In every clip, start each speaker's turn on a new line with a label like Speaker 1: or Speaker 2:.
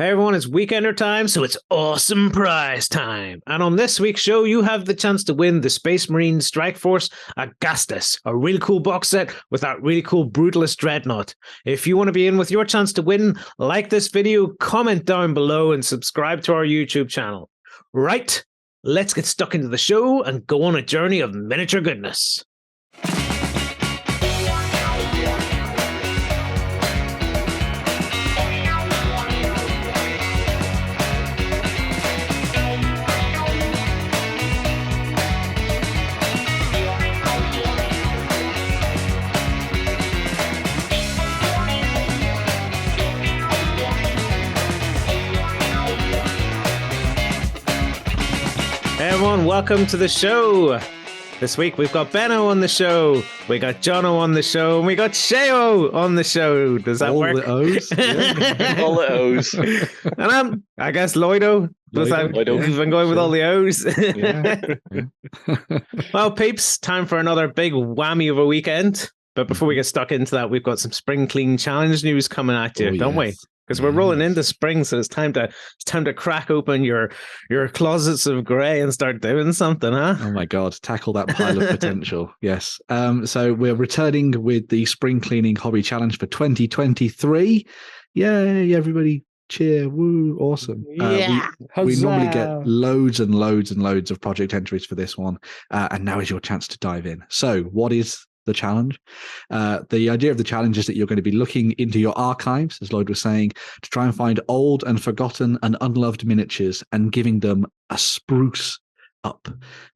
Speaker 1: Hey everyone, it's Weekender time, so it's awesome prize time. And on this week's show, you have the chance to win the Space Marine Strike Force Agastus, a really cool box set with that really cool Brutalist Dreadnought. If you want to be in with your chance to win, like this video, comment down below, and subscribe to our YouTube channel. Right, let's get stuck into the show and go on a journey of miniature goodness. Hey everyone, welcome to the show. This week we've got Benno on the show, we got Jono on the show, and we got Sheo on the show. Does that work?
Speaker 2: All the O's? Yeah.
Speaker 3: All the O's.
Speaker 1: And I guess Loido.
Speaker 3: Loido.
Speaker 1: We've been going with all the O's.
Speaker 2: Yeah.
Speaker 1: Well, peeps, time for another big whammy of a weekend. But before we get stuck into that, we've got some Spring Clean Challenge news coming at you, don't we? Because we're rolling into spring, so it's time to crack open your closets of grey and start doing something, huh?
Speaker 2: Oh my God, tackle that pile of potential. Yes. So we're returning with the Spring Cleaning Hobby Challenge for 2023. Yay, everybody. Cheer. Woo. Awesome. We normally get loads and loads and loads of project entries for this one. And now is your chance to dive in. So what is the challenge? The idea of the challenge is that you're going to be looking into your archives, as Lloyd was saying, to try and find old and forgotten and unloved miniatures and giving them a spruce up,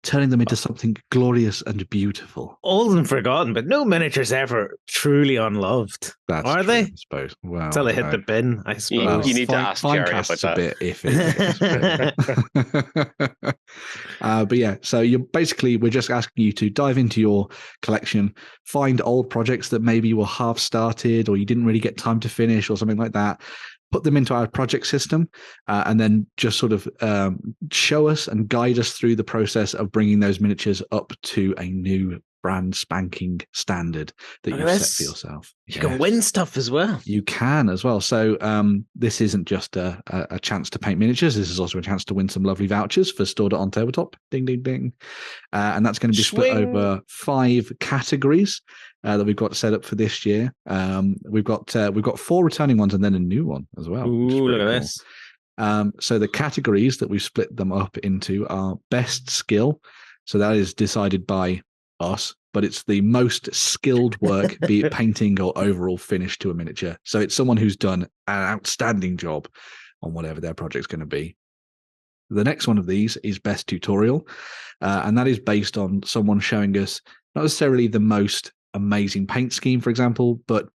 Speaker 2: turning them into something glorious and beautiful.
Speaker 1: Old and forgotten, but no miniature's ever truly unloved.
Speaker 2: That's
Speaker 1: Are
Speaker 2: true,
Speaker 1: they?
Speaker 2: I suppose. Well,
Speaker 1: Until they hit the bin, I suppose.
Speaker 3: You need to ask Jerry about that.
Speaker 2: A bit iffy. But yeah, so we're just asking you to dive into your collection, find old projects that maybe you were half started or you didn't really get time to finish or something like that. Put them into our project system and then just sort of show us and guide us through the process of bringing those miniatures up to a new brand spanking standard that you've set for yourself.
Speaker 1: You can win stuff as well.
Speaker 2: You can as well. So this isn't just a chance to paint miniatures. This is also a chance to win some lovely vouchers for stored on Tabletop. Ding, ding, ding. And that's going to be split over 5 categories that we've got set up for this year. We've got 4 returning ones and then a new one as well.
Speaker 1: Ooh, look at this.
Speaker 2: So the categories that we've split them up into are best skill. So that is decided by us, but it's the most skilled work, be it painting or overall finish to a miniature. So it's someone who's done an outstanding job on whatever their project's going to be. The next one of these is best tutorial, and that is based on someone showing us not necessarily the most amazing paint scheme, for example, but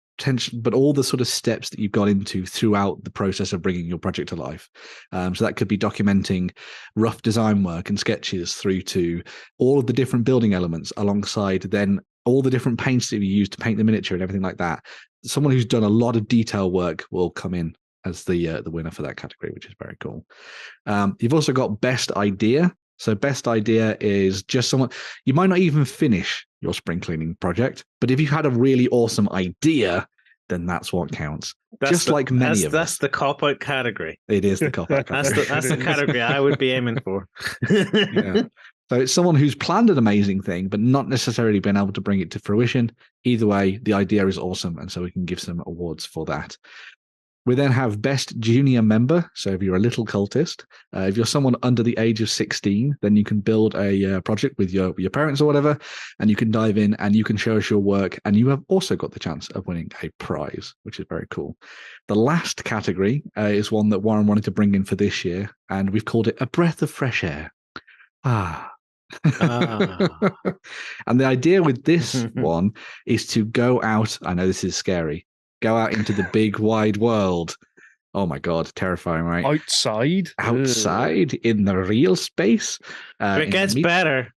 Speaker 2: all the sort of steps that you've got into throughout the process of bringing your project to life. So that could be documenting rough design work and sketches through to all of the different building elements alongside then all the different paints that you use to paint the miniature and everything like that. Someone who's done a lot of detail work will come in as the winner for that category, which is very cool. You've also got best idea. So best idea is just someone, you might not even finish your spring cleaning project, but if you had a really awesome idea, then that's what counts. That's the
Speaker 1: cop-out category.
Speaker 2: It is the cop-out category.
Speaker 1: That's the category I would be aiming for.
Speaker 2: Yeah. So it's someone who's planned an amazing thing, but not necessarily been able to bring it to fruition. Either way, the idea is awesome, and so we can give some awards for that. We then have best junior member. So if you're a little cultist, if you're someone under the age of 16, then you can build a project with your parents or whatever, and you can dive in and you can show us your work. And you have also got the chance of winning a prize, which is very cool. The last category is one that Warren wanted to bring in for this year, and we've called it a breath of fresh air. And the idea with this one is to go out. I know this is scary. Go out into the big wide world. Oh my God, terrifying, right? Outside in the real space.
Speaker 1: It gets better.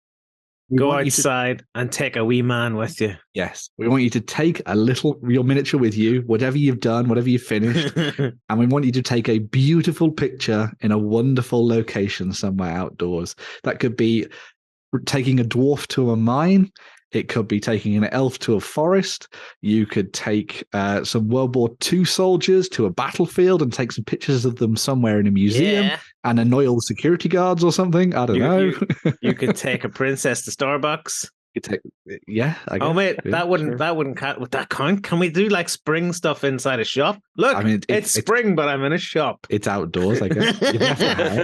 Speaker 1: Go outside and take a wee man with you.
Speaker 2: Yes. We want you to take your miniature with you, whatever you've done, whatever you've finished. And we want you to take a beautiful picture in a wonderful location somewhere outdoors. That could be taking a dwarf to a mine. It could be taking an elf to a forest. You could take some World War II soldiers to a battlefield and take some pictures of them somewhere in a museum and annoy all the security guards or something. I don't know.
Speaker 1: You could take a princess to Starbucks.
Speaker 2: You take, yeah. I guess.
Speaker 1: Oh wait,
Speaker 2: Yeah,
Speaker 1: that wouldn't count. Would that count? Can we do like spring stuff inside a shop? Look, I mean, it's spring, but I'm in a shop.
Speaker 2: It's outdoors, I guess.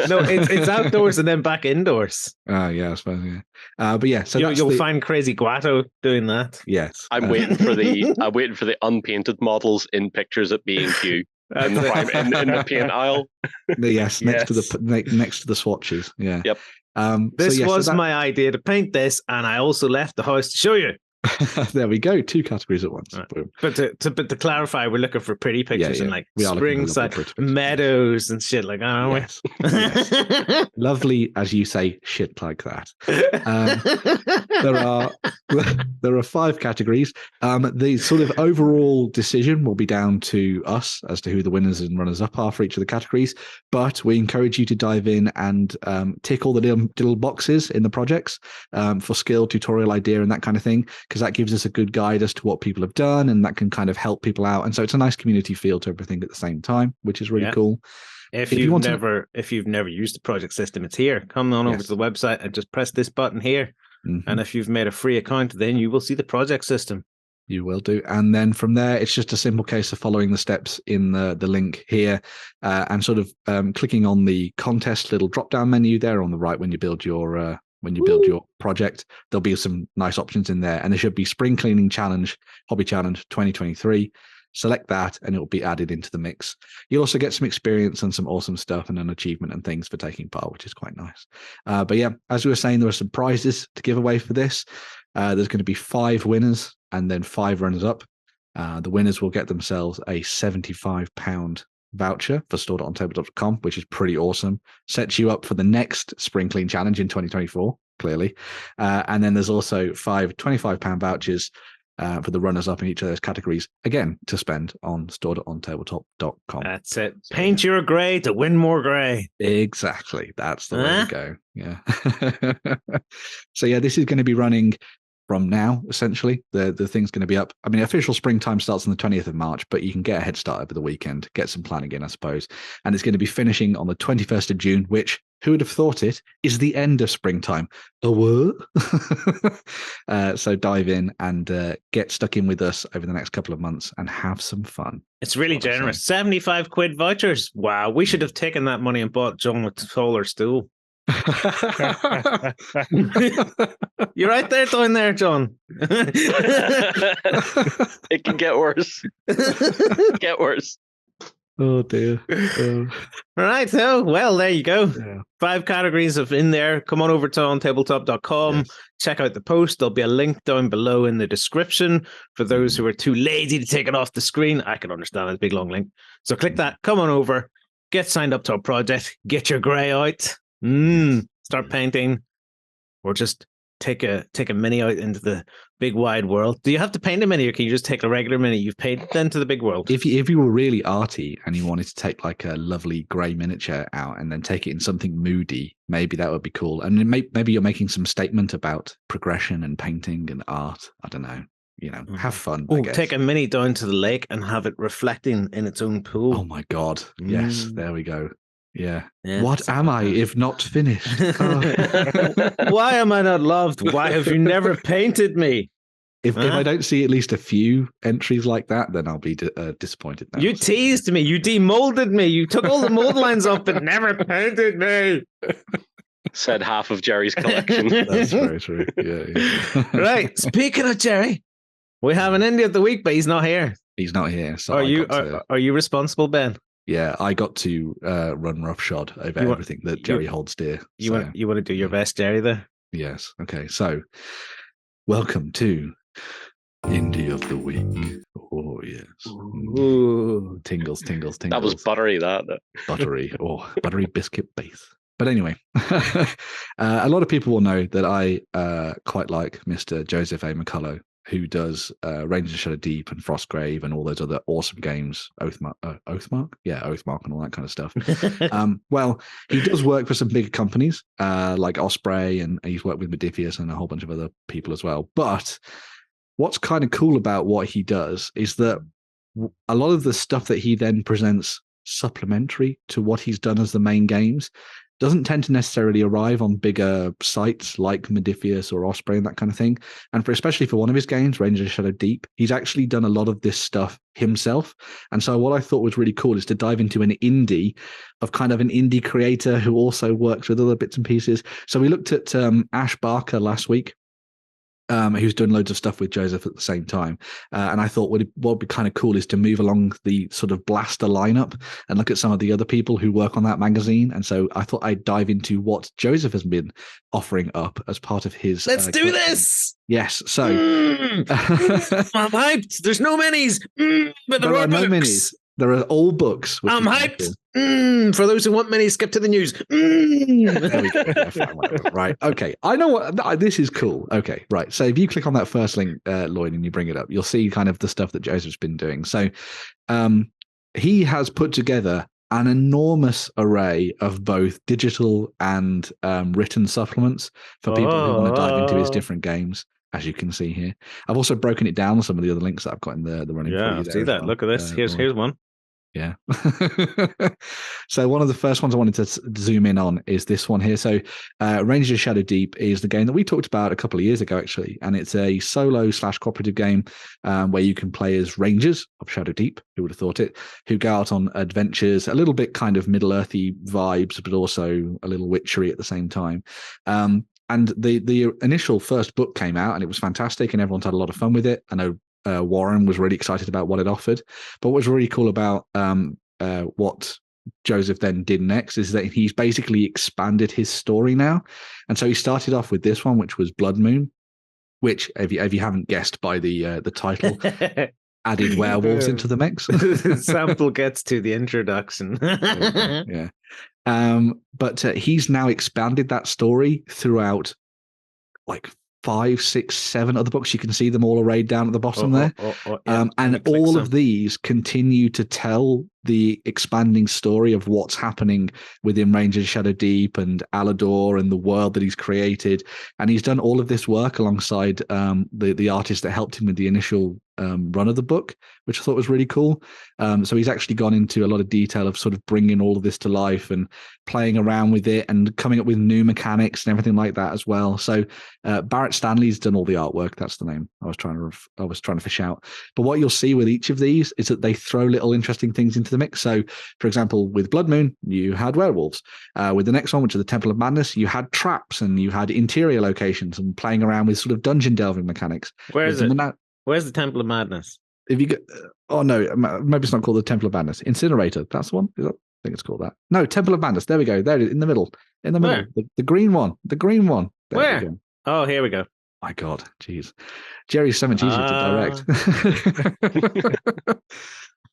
Speaker 1: No, it's outdoors and then back indoors.
Speaker 2: Oh yeah, I suppose. Yeah, but yeah, so
Speaker 1: you'll find Crazy Guato doing that.
Speaker 2: Yes,
Speaker 3: I'm waiting for the unpainted models in pictures at B&Q. In the paint aisle.
Speaker 2: Yes, next to the swatches. Yeah.
Speaker 3: Yep.
Speaker 1: This was my idea to paint this, and I also left the house to show you.
Speaker 2: There we go. 2 categories at once.
Speaker 1: Right. But to clarify, we're looking for pretty pictures and like springside
Speaker 2: meadows
Speaker 1: meadows and shit like that, aren't we?
Speaker 2: Yes. Lovely, as you say, shit like that. There are 5 categories. The sort of overall decision will be down to us as to who the winners and runners up are for each of the categories. But we encourage you to dive in and tick all the little boxes in the projects for skill, tutorial idea, and that kind of thing, because that gives us a good guide as to what people have done, and that can kind of help people out. And so it's a nice community feel to everything at the same time, which is really cool.
Speaker 1: If you've never used the project system, it's here. Come on over to the website and just press this button here. Mm-hmm. And if you've made a free account, then you will see the project system.
Speaker 2: You will do. And then from there, it's just a simple case of following the steps in the link here and sort of clicking on the contest little drop-down menu there on the right when you build your project. There'll be some nice options in there, and there should be Spring Cleaning Challenge, Hobby Challenge 2023. Select that and it will be added into the mix. You'll also get some experience and some awesome stuff and an achievement and things for taking part, which is quite nice. But yeah, as we were saying, there are some prizes to give away for this. There's going to be 5 winners and then 5 runners up. The winners will get themselves a £75 voucher for store.ontabletop.com, which is pretty awesome. Sets you up for the next Spring Clean Challenge in 2024, clearly. And then there's also 5 £25 vouchers for the runners up in each of those categories, again, to spend on store.ontabletop.com.
Speaker 1: That's it. Paint your grey to win more grey.
Speaker 2: Exactly. That's the way to go. Yeah. So yeah, this is going to be running from now, essentially. The thing's going to be up. I mean, official springtime starts on the 20th of March, but you can get a head start over the weekend, get some planning in, I suppose. And it's going to be finishing on the 21st of June, which, who would have thought it, is the end of springtime. So dive in and get stuck in with us over the next couple of months and have some fun.
Speaker 1: It's really generous. 75 quid vouchers. Wow. We should have taken that money and bought John a taller stool. You're right there, down there, John.
Speaker 3: It can get worse. Get worse.
Speaker 2: Oh dear.
Speaker 1: All right, so well, there you go. 5 categories of in there. Come on over to ontabletop.com. Check out the post. There'll be a link down below in the description for those who are too lazy to take it off the screen. I can understand it's a big long link. So click that, come on over, get signed up to our project, get your grey out. Start painting, or just take a mini out into the big wide world. Do you have to paint a mini, or can you just take a regular mini you've painted then to the big world?
Speaker 2: If you were really arty and you wanted to take like a lovely grey miniature out and then take it in something moody, maybe that would be cool. And maybe you're making some statement about progression and painting and art. I don't know. You know, have fun.
Speaker 1: Oh, take a mini down to the lake and have it reflecting in its own pool.
Speaker 2: Oh my God! Yes, there we go. Yeah. What am I if not finished? Oh.
Speaker 1: Why am I not loved? Why have you never painted me?
Speaker 2: If I don't see at least a few entries like that, then I'll be disappointed. Now.
Speaker 1: You teased me. You demolded me. You took all the mold lines off but never painted me.
Speaker 3: Said half of Jerry's collection.
Speaker 2: That's very true. Yeah.
Speaker 1: Right. Speaking of Jerry, we have an indie of the week, but he's not here.
Speaker 2: He's not here. So
Speaker 1: are you responsible, Ben?
Speaker 2: Yeah, I got to run roughshod over everything that Jerry holds dear.
Speaker 1: You want to do your best, Jerry, there?
Speaker 2: Yes. Okay. So, welcome to Indie of the Week. Oh yes.
Speaker 1: Ooh.
Speaker 2: Tingles.
Speaker 3: That was buttery.
Speaker 2: Buttery or buttery biscuit base. But anyway, a lot of people will know that I quite like Mr. Joseph.A McCullough, who does Rangers of Shadow Deep and Frostgrave and all those other awesome games, Oathmark? Yeah, Oathmark and all that kind of stuff. Well, he does work for some bigger companies like Osprey, and he's worked with Modifius and a whole bunch of other people as well. But what's kind of cool about what he does is that a lot of the stuff that he then presents supplementary to what he's done as the main games doesn't tend to necessarily arrive on bigger sites like Modifius or Osprey and that kind of thing. And especially for one of his games, Rangers of Shadow Deep, he's actually done a lot of this stuff himself. And so what I thought was really cool is to dive into an indie of kind of an indie creator who also works with other bits and pieces. So we looked at Ash Barker last week, who's doing loads of stuff with Joseph at the same time. And I thought what would be kind of cool is to move along the sort of Blaster lineup and look at some of the other people who work on that magazine. And so I thought I'd dive into what Joseph has been offering up as part of his...
Speaker 1: Let's do this!
Speaker 2: Yes, so...
Speaker 1: I'm hyped! There's no minis! But there are no
Speaker 2: minis. There are all books.
Speaker 1: I'm hyped. For those who want minis, skip to the news.
Speaker 2: There we go. Yeah, fine, right. Okay. I know what this is cool. Okay. Right. So if you click on that first link, Lloyd, and you bring it up, you'll see kind of the stuff that Joseph's been doing. So he has put together an enormous array of both digital and written supplements for people who want to dive into his different games. As you can see here, I've also broken it down on some of the other links that I've got in the running.
Speaker 1: Yeah, see that. Well. Look at this. Here's one.
Speaker 2: Yeah. So one of the first ones I wanted to zoom in on is this one here. So Rangers of Shadow Deep is the game that we talked about a couple of years ago, actually. And it's a solo/cooperative game where you can play as Rangers of Shadow Deep, who would have thought it, who go out on adventures, a little bit kind of Middle-earthy vibes, but also a little witchery at the same time. And the initial first book came out and it was fantastic and everyone's had a lot of fun with it. I know Warren was really excited about what it offered. But what's really cool about what Joseph then did next is that he's basically expanded his story now. And so he started off with this one, which was Blood Moon, which, if you haven't guessed by the title, added werewolves into the mix.
Speaker 1: Sample gets to the introduction.
Speaker 2: Yeah. But he's now expanded that story throughout like 5, 6, 7 other books. You can see them all arrayed down at the bottom there. Yeah. And all of these continue to tell the expanding story of what's happening within Rangers of Shadow Deep and Alador and the world that he's created. And he's done all of this work alongside the artist that helped him with the initial run of the book, which I thought was really cool. So he's actually gone into a lot of detail of sort of bringing all of this to life and playing around with it and coming up with new mechanics and everything like that as well. So Barrett Stanley's done all the artwork. That's the name I was trying to fish out. But what you'll see with each of these is that they throw little interesting things into the mix. So, for example, with Blood Moon, you had werewolves. With the next one, which is the Temple of Madness, you had traps and you had interior locations and playing around with sort of dungeon delving mechanics.
Speaker 1: Where is it? Where's the Temple of Madness?
Speaker 2: If you go, oh no, maybe it's not called the Temple of Madness. Incinerator, that's the one. I think it's called that. No, Temple of Madness. There we go. There it is, in the middle.
Speaker 1: Where?
Speaker 2: The green one. The green one. There
Speaker 1: Where? Oh, here we go.
Speaker 2: My God, jeez. Jerry's so much easier to direct.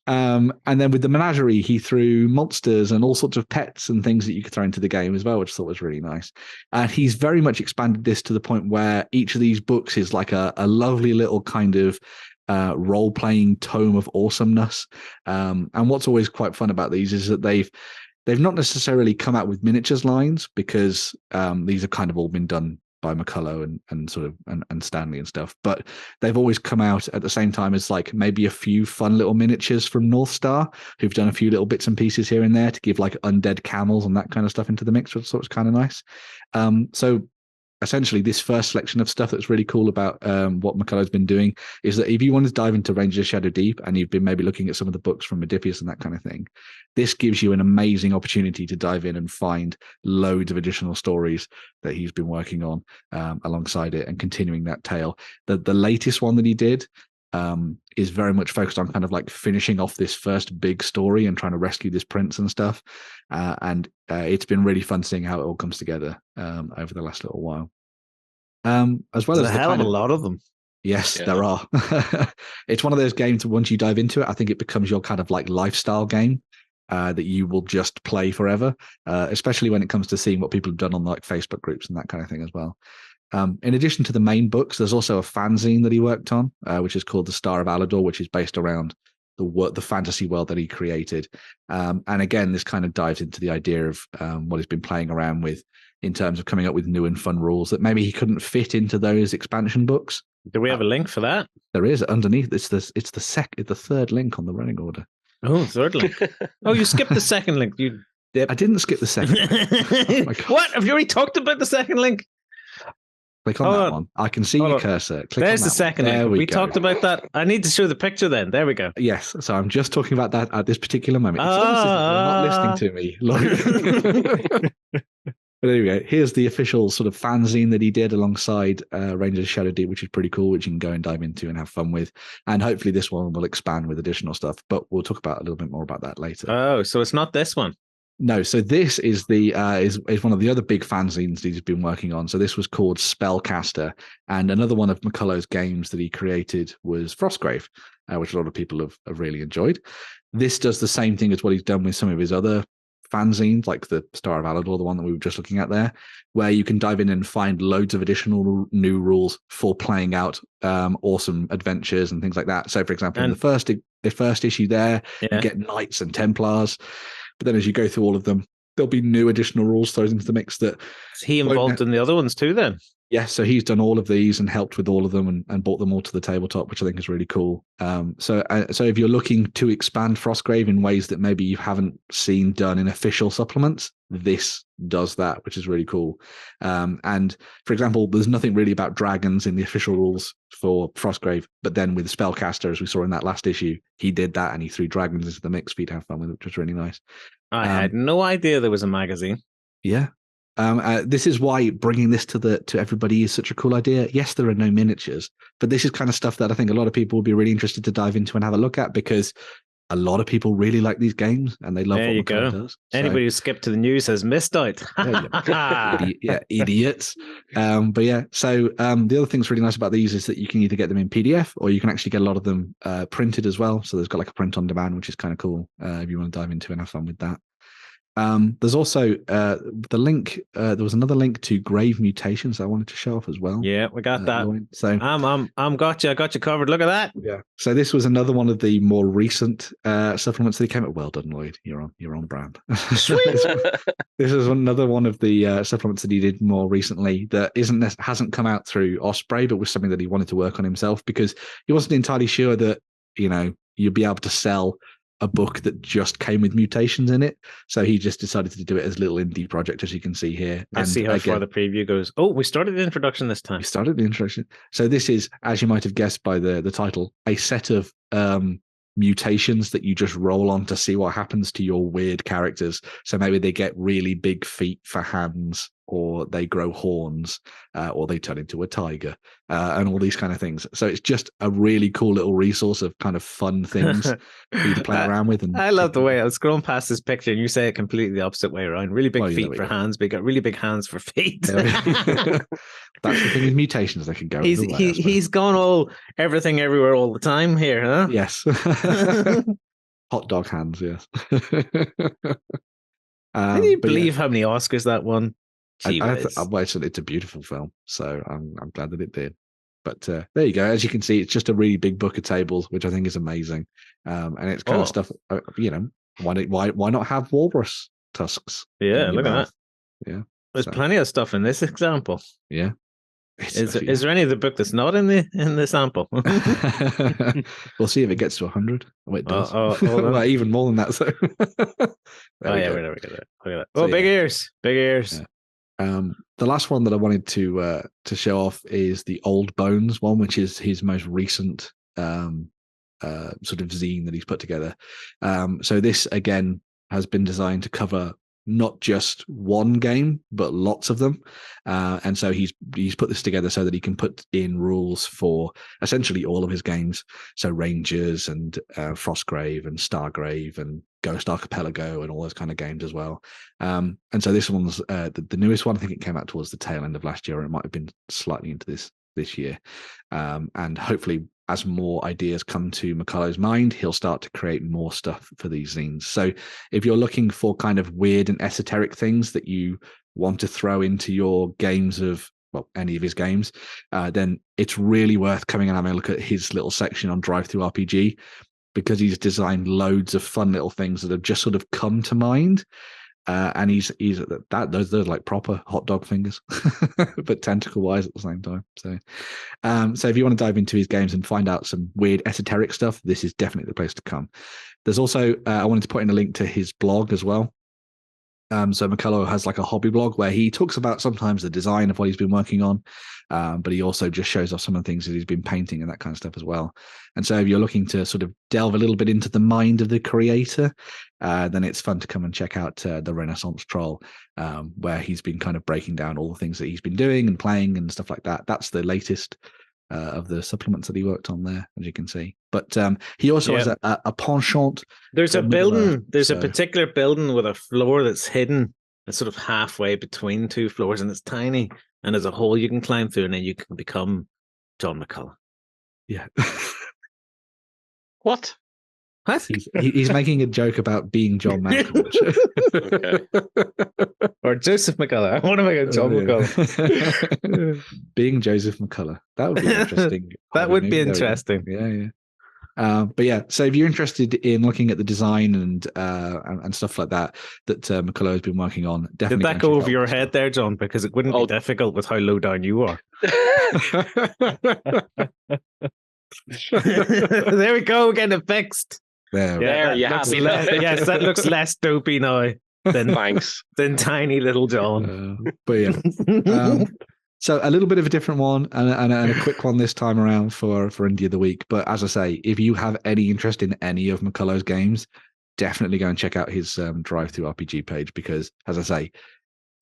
Speaker 2: And then with the menagerie, he threw monsters and all sorts of pets and things that you could throw into the game as well, which I thought was really nice. And he's very much expanded this to the point where each of these books is like a lovely little kind of role-playing tome of awesomeness. And what's always quite fun about these is that they've not necessarily come out with miniatures lines, because these have kind of all been done by McCullough and sort of and Stanley and stuff, but they've always come out at the same time as like maybe a few fun little miniatures from North Star, who've done a few little bits and pieces here and there to give like undead camels and that kind of stuff into the mix, which I thought was kind of nice. So essentially this first selection of stuff that's really cool about what McCullough's been doing is that if you want to dive into Rangers of Shadow Deep and you've been maybe looking at some of the books from Modifius and that kind of thing, this gives you an amazing opportunity to dive in and find loads of additional stories that he's been working on alongside it and continuing that tale. The latest one that he did is very much focused on kind of like finishing off this first big story and trying to rescue this prince and stuff. And it's been really fun seeing how it all comes together over the last little while. As well as
Speaker 1: a hell of a lot of them.
Speaker 2: Yes, yeah. There are. It's one of those games, once you dive into it, I think it becomes your kind of like lifestyle game that you will just play forever, especially when it comes to seeing what people have done on like Facebook groups and that kind of thing as well. In addition to the main books, there's also a fanzine that he worked on, which is called The Star of Alador, which is based around the fantasy world that he created. And again, this kind of dives into the idea of what he's been playing around with in terms of coming up with new and fun rules that maybe he couldn't fit into those expansion books.
Speaker 1: Do we have a link for that?
Speaker 2: There is underneath. It's the third link on the running order.
Speaker 1: Oh, third link. Oh, you skipped the second link. You dip.
Speaker 2: I didn't skip the second link. Oh,
Speaker 1: what? Have you already talked about the second link?
Speaker 2: Click on that one. I can see your cursor. Click
Speaker 1: There's
Speaker 2: on that
Speaker 1: the second
Speaker 2: one.
Speaker 1: link.
Speaker 2: We
Speaker 1: talked about that. I need to show the picture then. There we go.
Speaker 2: Yes. So I'm just talking about that at this particular moment. It's almost as if you're not listening to me. But anyway, here's the official sort of fanzine that he did alongside Rangers of Shadow Deep, which is pretty cool, which you can go and dive into and have fun with. And hopefully this one will expand with additional stuff, but we'll talk about a little bit more about that later.
Speaker 1: Oh, so it's not this one.
Speaker 2: No, so this is the is one of the other big fanzines that he's been working on. So this was called Spellcaster, and another one of McCullough's games that he created was Frostgrave, which a lot of people have really enjoyed. This does the same thing as what he's done with some of his other fanzines, like the Star of Alador, the one that we were just looking at there, where you can dive in and find loads of additional new rules for playing out awesome adventures and things like that. So, for example, in the first issue there, you get Knights and Templars. But then as you go through all of them, there'll be new additional rules thrown into the mix that...
Speaker 1: Is he involved in the other ones too then?
Speaker 2: Yes, so he's done all of these and helped with all of them and brought them all to the tabletop, which I think is really cool. So if you're looking to expand Frostgrave in ways that maybe you haven't seen done in official supplements, this does that, which is really cool. And for example, there's nothing really about dragons in the official rules for Frostgrave, but then with Spellcaster, as we saw in that last issue, he did that and he threw dragons into the mix for you to have fun with, which was really nice.
Speaker 1: I had no idea there was a magazine.
Speaker 2: Yeah. This is why bringing this to everybody is such a cool idea. Yes, there are no miniatures, but this is kind of stuff that I think a lot of people will be really interested to dive into and have a look at, because a lot of people really like these games and they love what McCullough does.
Speaker 1: Anybody who skipped to the news has missed out.
Speaker 2: Idiots. But yeah, so the other thing that's really nice about these is that you can either get them in PDF or you can actually get a lot of them printed as well. So there's got like a print on demand, which is kind of cool if you want to dive into and have fun with that. There's also the link. There was another link to Grave Mutations I wanted to show off as well.
Speaker 1: Yeah, we got that.
Speaker 2: So
Speaker 1: I'm got you. I got you covered. Look at that.
Speaker 2: Yeah. So this was another one of the more recent supplements that came out. Well done, Lloyd. You're on brand. This is another one of the supplements that he did more recently that hasn't come out through Osprey, but was something that he wanted to work on himself, because he wasn't entirely sure that you'd be able to sell a book that just came with mutations in it. So he just decided to do it as a little indie project, as you can see here.
Speaker 1: Let's see how far the preview goes. Oh, we started the introduction this time.
Speaker 2: We started the introduction. So this is, as you might have guessed by the title, a set of mutations that you just roll on to see what happens to your weird characters. So maybe they get really big feet for hands, or they grow horns, or they turn into a tiger, and all these kind of things. So it's just a really cool little resource of kind of fun things for you to play around with. And
Speaker 1: I love the way I was scrolling past this picture and you say it completely the opposite way around. Really big feet for hands, but you got really big hands for feet.
Speaker 2: That's the thing with mutations. They can go.
Speaker 1: He's gone all everything everywhere all the time here, huh?
Speaker 2: Yes. Hot dog hands, yes.
Speaker 1: Can you believe how many Oscars that won?
Speaker 2: It's a beautiful film, so I'm glad that it did. But there you go. As you can see, it's just a really big book of tables, which I think is amazing. And it's kind of stuff. Why not have walrus tusks?
Speaker 1: Yeah, look at that.
Speaker 2: Yeah,
Speaker 1: there's plenty of stuff in this example.
Speaker 2: Yeah.
Speaker 1: Is there any of the book that's not in the sample?
Speaker 2: We'll see if it gets to 100. Oh, it does.
Speaker 1: Well,
Speaker 2: even more than that. So.
Speaker 1: Look at that. Oh, so, big ears.
Speaker 2: The last one that I wanted to show off is the Old Bones one, which is his most recent sort of zine that he's put together. So this again has been designed to cover not just one game, but lots of them. And so he's put this together so that he can put in rules for essentially all of his games. So Rangers and Frostgrave and Stargrave and Ghost Archipelago and all those kind of games as well. And so this one's the newest one. I think it came out towards the tail end of last year, or it might have been slightly into this year. And hopefully, as more ideas come to McCullough's mind, he'll start to create more stuff for these zines. So if you're looking for kind of weird and esoteric things that you want to throw into your games of any of his games, then it's really worth coming and having a look at his little section on Drive-Thru RPG, because he's designed loads of fun little things that have just sort of come to mind. And those are like proper hot dog fingers, but tentacle wise at the same time. So if you want to dive into his games and find out some weird esoteric stuff, this is definitely the place to come. There's also I wanted to put in a link to his blog as well. So McCullough has like a hobby blog where he talks about sometimes the design of what he's been working on, but he also just shows off some of the things that he's been painting and that kind of stuff as well. And so if you're looking to sort of delve a little bit into the mind of the creator, then it's fun to come and check out the Renaissance Troll, where he's been kind of breaking down all the things that he's been doing and playing and stuff like that. That's the latest of the supplements that he worked on there, as you can see. But he also has a penchant.
Speaker 1: There's a building. There's a particular building with a floor that's hidden. It's sort of halfway between two floors, and it's tiny. And there's a hole you can climb through, and then you can become John McCullough.
Speaker 2: Yeah.
Speaker 3: What?
Speaker 1: What?
Speaker 2: He's making a joke about being John Malkovich.
Speaker 1: Or Joseph McCullough. I want to make a John McCullough.
Speaker 2: Being Joseph McCullough. That would be interesting.
Speaker 1: That would be interesting.
Speaker 2: Yeah. But yeah, so if you're interested in looking at the design and stuff like that McCullough has been working on, definitely.
Speaker 1: Did that go over your head there, John? Because it wouldn't be difficult with how low down you are. There we go, getting it fixed.
Speaker 3: There you have it.
Speaker 1: Yes, that looks less dopey now than tiny little John.
Speaker 2: But yeah. So a little bit of a different one and a quick one this time around for Indie of the Week. But as I say, if you have any interest in any of McCullough's games, definitely go and check out his Drive-Thru RPG page, because, as I say,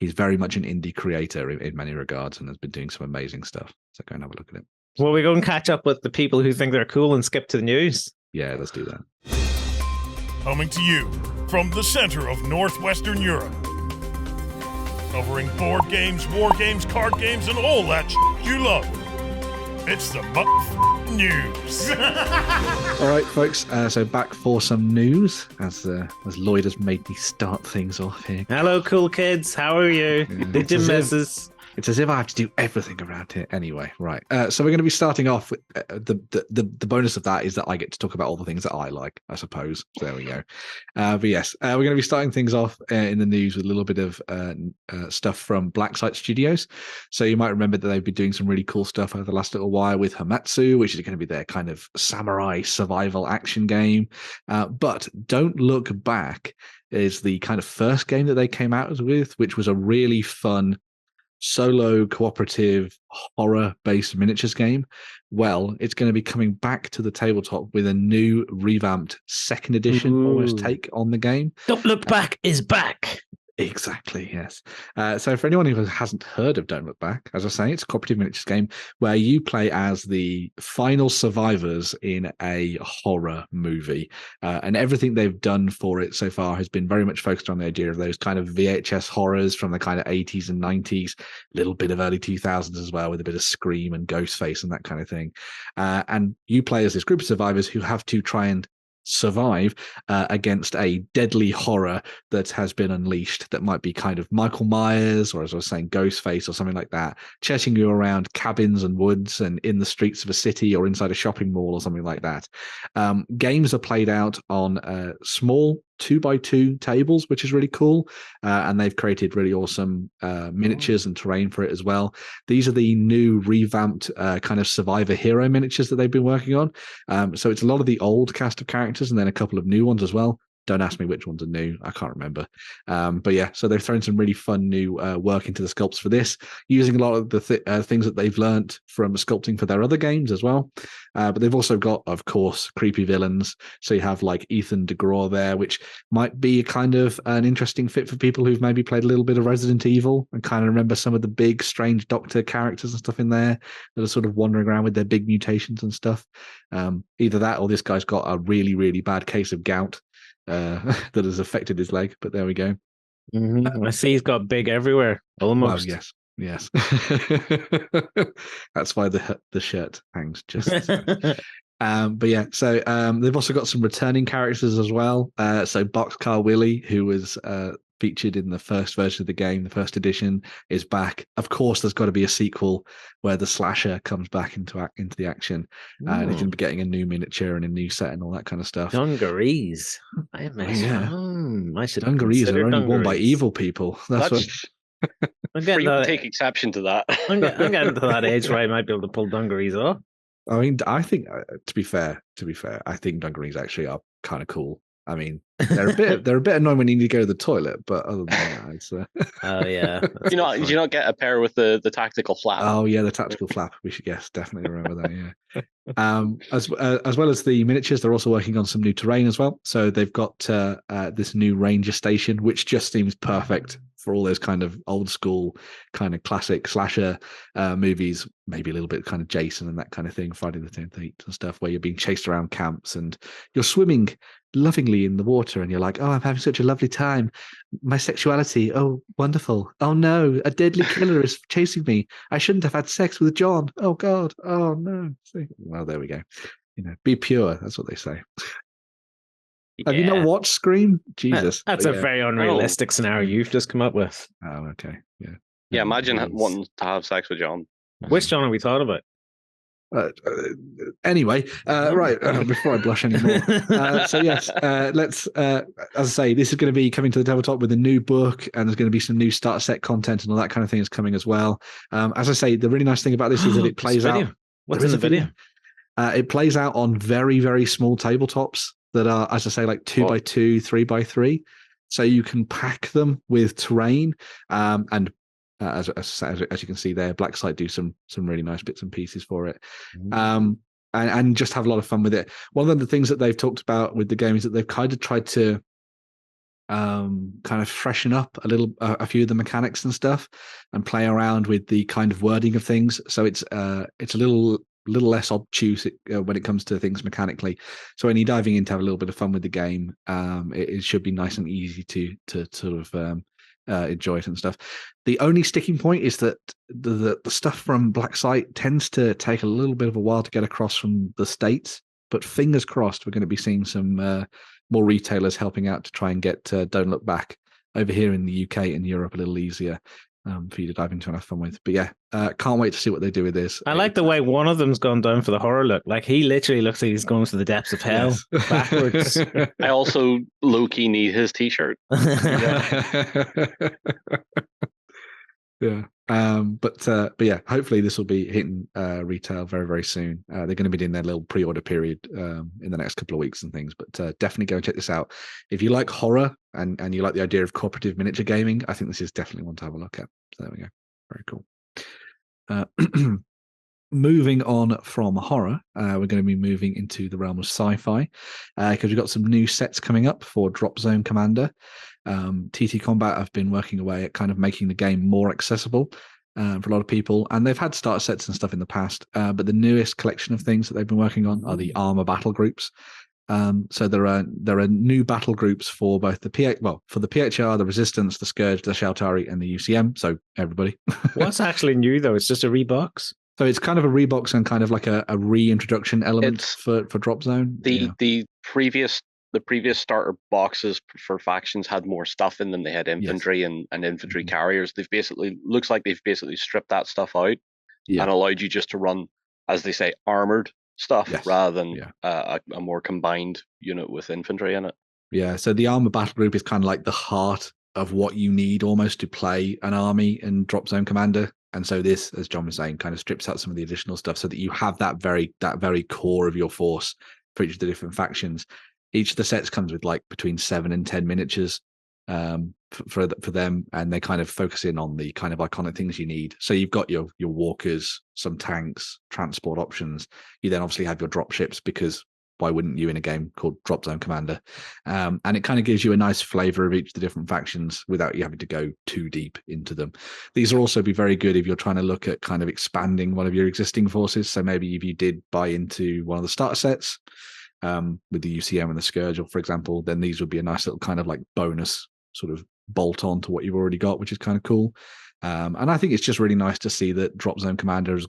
Speaker 2: he's very much an indie creator in many regards and has been doing some amazing stuff. So go and have a look at it.
Speaker 1: Well, we go and catch up with the people who think they're cool and skip to the news.
Speaker 2: Yeah, let's do that.
Speaker 4: Coming to you from the center of Northwestern Europe. Covering board games, war games, card games, and all that you love. It's the news.
Speaker 2: All right, folks. So back for some news, as Lloyd has made me start things off here.
Speaker 1: Hello, cool kids. How are you? Did you miss us?
Speaker 2: It's as if I have to do everything around here. Anyway, right. So we're going to be starting off with the bonus of that is that I get to talk about all the things that I like, I suppose. So there we go. But yes, we're going to be starting things off in the news with a little bit of stuff from Blacksite Studios. So you might remember that they've been doing some really cool stuff over the last little while with Hamatsu, which is going to be their kind of samurai survival action game. But Don't Look Back is the kind of first game that they came out with, which was a really fun solo cooperative horror-based miniatures game. Well, it's going to be coming back to the tabletop with a new revamped second edition almost take on the game.
Speaker 1: Don't Look Back is back.
Speaker 2: Exactly, yes. So for anyone who hasn't heard of Don't Look Back, as I say, it's a cooperative miniatures game where you play as the final survivors in a horror movie. And everything they've done for it so far has been very much focused on the idea of those kind of VHS horrors from the kind of 80s and 90s, a little bit of early 2000s as well, with a bit of Scream and Ghostface and that kind of thing. And you play as this group of survivors who have to try and survive against a deadly horror that has been unleashed, that might be kind of Michael Myers, or as I was saying, Ghostface or something like that, chasing you around cabins and woods and in the streets of a city or inside a shopping mall or something like that. Games are played out on small 2x2 tables, which is really cool, and they've created really awesome miniatures and terrain for it as well. These are the new revamped kind of survivor hero miniatures that they've been working on. So it's a lot of the old cast of characters and then a couple of new ones as well. Don't ask me which ones are new. I can't remember. But yeah, so they've thrown some really fun new work into the sculpts for this, using a lot of the things that they've learned from sculpting for their other games as well. But they've also got, of course, creepy villains. So you have like Ethan DeGraw there, which might be a kind of an interesting fit for people who've maybe played a little bit of Resident Evil and kind of remember some of the big, strange doctor characters and stuff in there that are sort of wandering around with their big mutations and stuff. Either that or this guy's got a really, really bad case of gout that has affected his leg, but there we go.
Speaker 1: I see he's got big everywhere, almost.
Speaker 2: Well, yes. That's why the shirt hangs just but yeah, so they've also got some returning characters as well. So Boxcar Willie, who was featured in the first version of the game, the first edition, is back. Of course, there's got to be a sequel where the slasher comes back into the action, and you're going to be getting a new miniature and a new set and all that kind of stuff.
Speaker 1: Dungarees. I should
Speaker 2: Dungarees are only worn by
Speaker 1: dungarees.
Speaker 2: evil people. That's what.
Speaker 3: You take exception to that.
Speaker 1: I'm getting to that age where I might be able to pull dungarees off.
Speaker 2: I mean, I think to be fair, I think dungarees actually are kind of cool. I mean, they're a bit annoying when you need to go to the toilet, but other than that, it's.
Speaker 1: Oh yeah.
Speaker 3: Do you not get a pair with the tactical flap?
Speaker 2: Oh yeah, the tactical flap. We should definitely remember that. Yeah. As well as the miniatures, they're also working on some new terrain as well. So they've got this new ranger station, which just seems perfect for all those kind of old school, kind of classic slasher movies. Maybe a little bit kind of Jason and that kind of thing, Friday the 13th and stuff, where you're being chased around camps and you're swimming lovingly in the water and you're like, oh, I'm having such a lovely time. My sexuality, oh, wonderful. Oh no, a deadly killer is chasing me. I shouldn't have had sex with John. Oh God. Oh no. Well, there we go. Be pure. That's what they say. Have you not watched Scream? Jesus.
Speaker 1: That's a very unrealistic scenario you've just come up with.
Speaker 2: Oh, okay. Yeah.
Speaker 3: Yeah, imagine wanting to have sex with John.
Speaker 1: Which John have we thought about?
Speaker 2: Anyway, right, before I blush anymore. So yes, let's, as I say, this is going to be coming to the Tabletop with a new book, and there's going to be some new starter set content and all that kind of thing is coming as well. As I say, the really nice thing about this is that it plays out.
Speaker 1: What's in the video?
Speaker 2: It plays out on very, very small tabletops that are, as I say, like 2x2, 3x3. So you can pack them with terrain, and as you can see there, Blacksite do some really nice bits and pieces for it, and just have a lot of fun with it. One of the things that they've talked about with the game is that they've kind of tried to kind of freshen up a few of the mechanics and stuff, and play around with the kind of wording of things. So it's a little less obtuse when it comes to things mechanically. So when you're diving in to have a little bit of fun with the game, it should be nice and easy to sort of enjoy it and stuff. The only sticking point is that the stuff from Blacksite tends to take a little bit of a while to get across from the States, but fingers crossed we're going to be seeing some more retailers helping out to try and get Don't Look Back over here in the UK and Europe a little easier for you to dive into and have fun with. But yeah, can't wait to see what they do with this.
Speaker 1: I like the way one of them's gone down for the horror look. Like, he literally looks like he's going to the depths of hell backwards.
Speaker 3: I also low-key need his t-shirt.
Speaker 2: Yeah. But yeah, hopefully this will be hitting retail very, very soon. They're going to be doing their little pre-order period in the next couple of weeks and things, but definitely go and check this out. If you like horror and you like the idea of cooperative miniature gaming, I think this is definitely one to have a look at. So there we go. Very cool. Moving on from horror, we're going to be moving into the realm of sci-fi, because we've got some new sets coming up for Dropzone Commander. TT Combat have been working away at kind of making the game more accessible for a lot of people, and they've had starter sets and stuff in the past, but the newest collection of things that they've been working on are the armor battle groups. So there are new battle groups for both the for the PHR, the Resistance, the Scourge, the Shaltari, and the UCM. So everybody. What's
Speaker 1: actually new though? It's just a rebox.
Speaker 2: So it's kind of a rebox and kind of like a reintroduction element for Dropzone.
Speaker 3: The previous starter boxes for factions had more stuff in them. They had infantry and infantry carriers. Looks like they've basically stripped that stuff out and allowed you just to run, as they say, armored stuff rather than a more combined unit with infantry in it.
Speaker 2: Yeah, so the armor battle group is kind of like the heart of what you need almost to play an army in Dropzone Commander. And so this, as John was saying, kind of strips out some of the additional stuff so that you have that very core of your force for each of the different factions. Each of the sets comes with like between 7 and 10 miniatures for them, and they kind of focus in on the kind of iconic things you need. So you've got your walkers, some tanks, transport options. You then obviously have your drop ships, because why wouldn't you in a game called Dropzone Commander? And it kind of gives you a nice flavor of each of the different factions without you having to go too deep into them. These will also be very good if you're trying to look at kind of expanding one of your existing forces. So maybe if you did buy into one of the starter sets with the UCM and the Scourge, for example, then these would be a nice little kind of like bonus sort of bolt on to what you've already got, which is kind of cool. And I think it's just really nice to see that Dropzone Commander is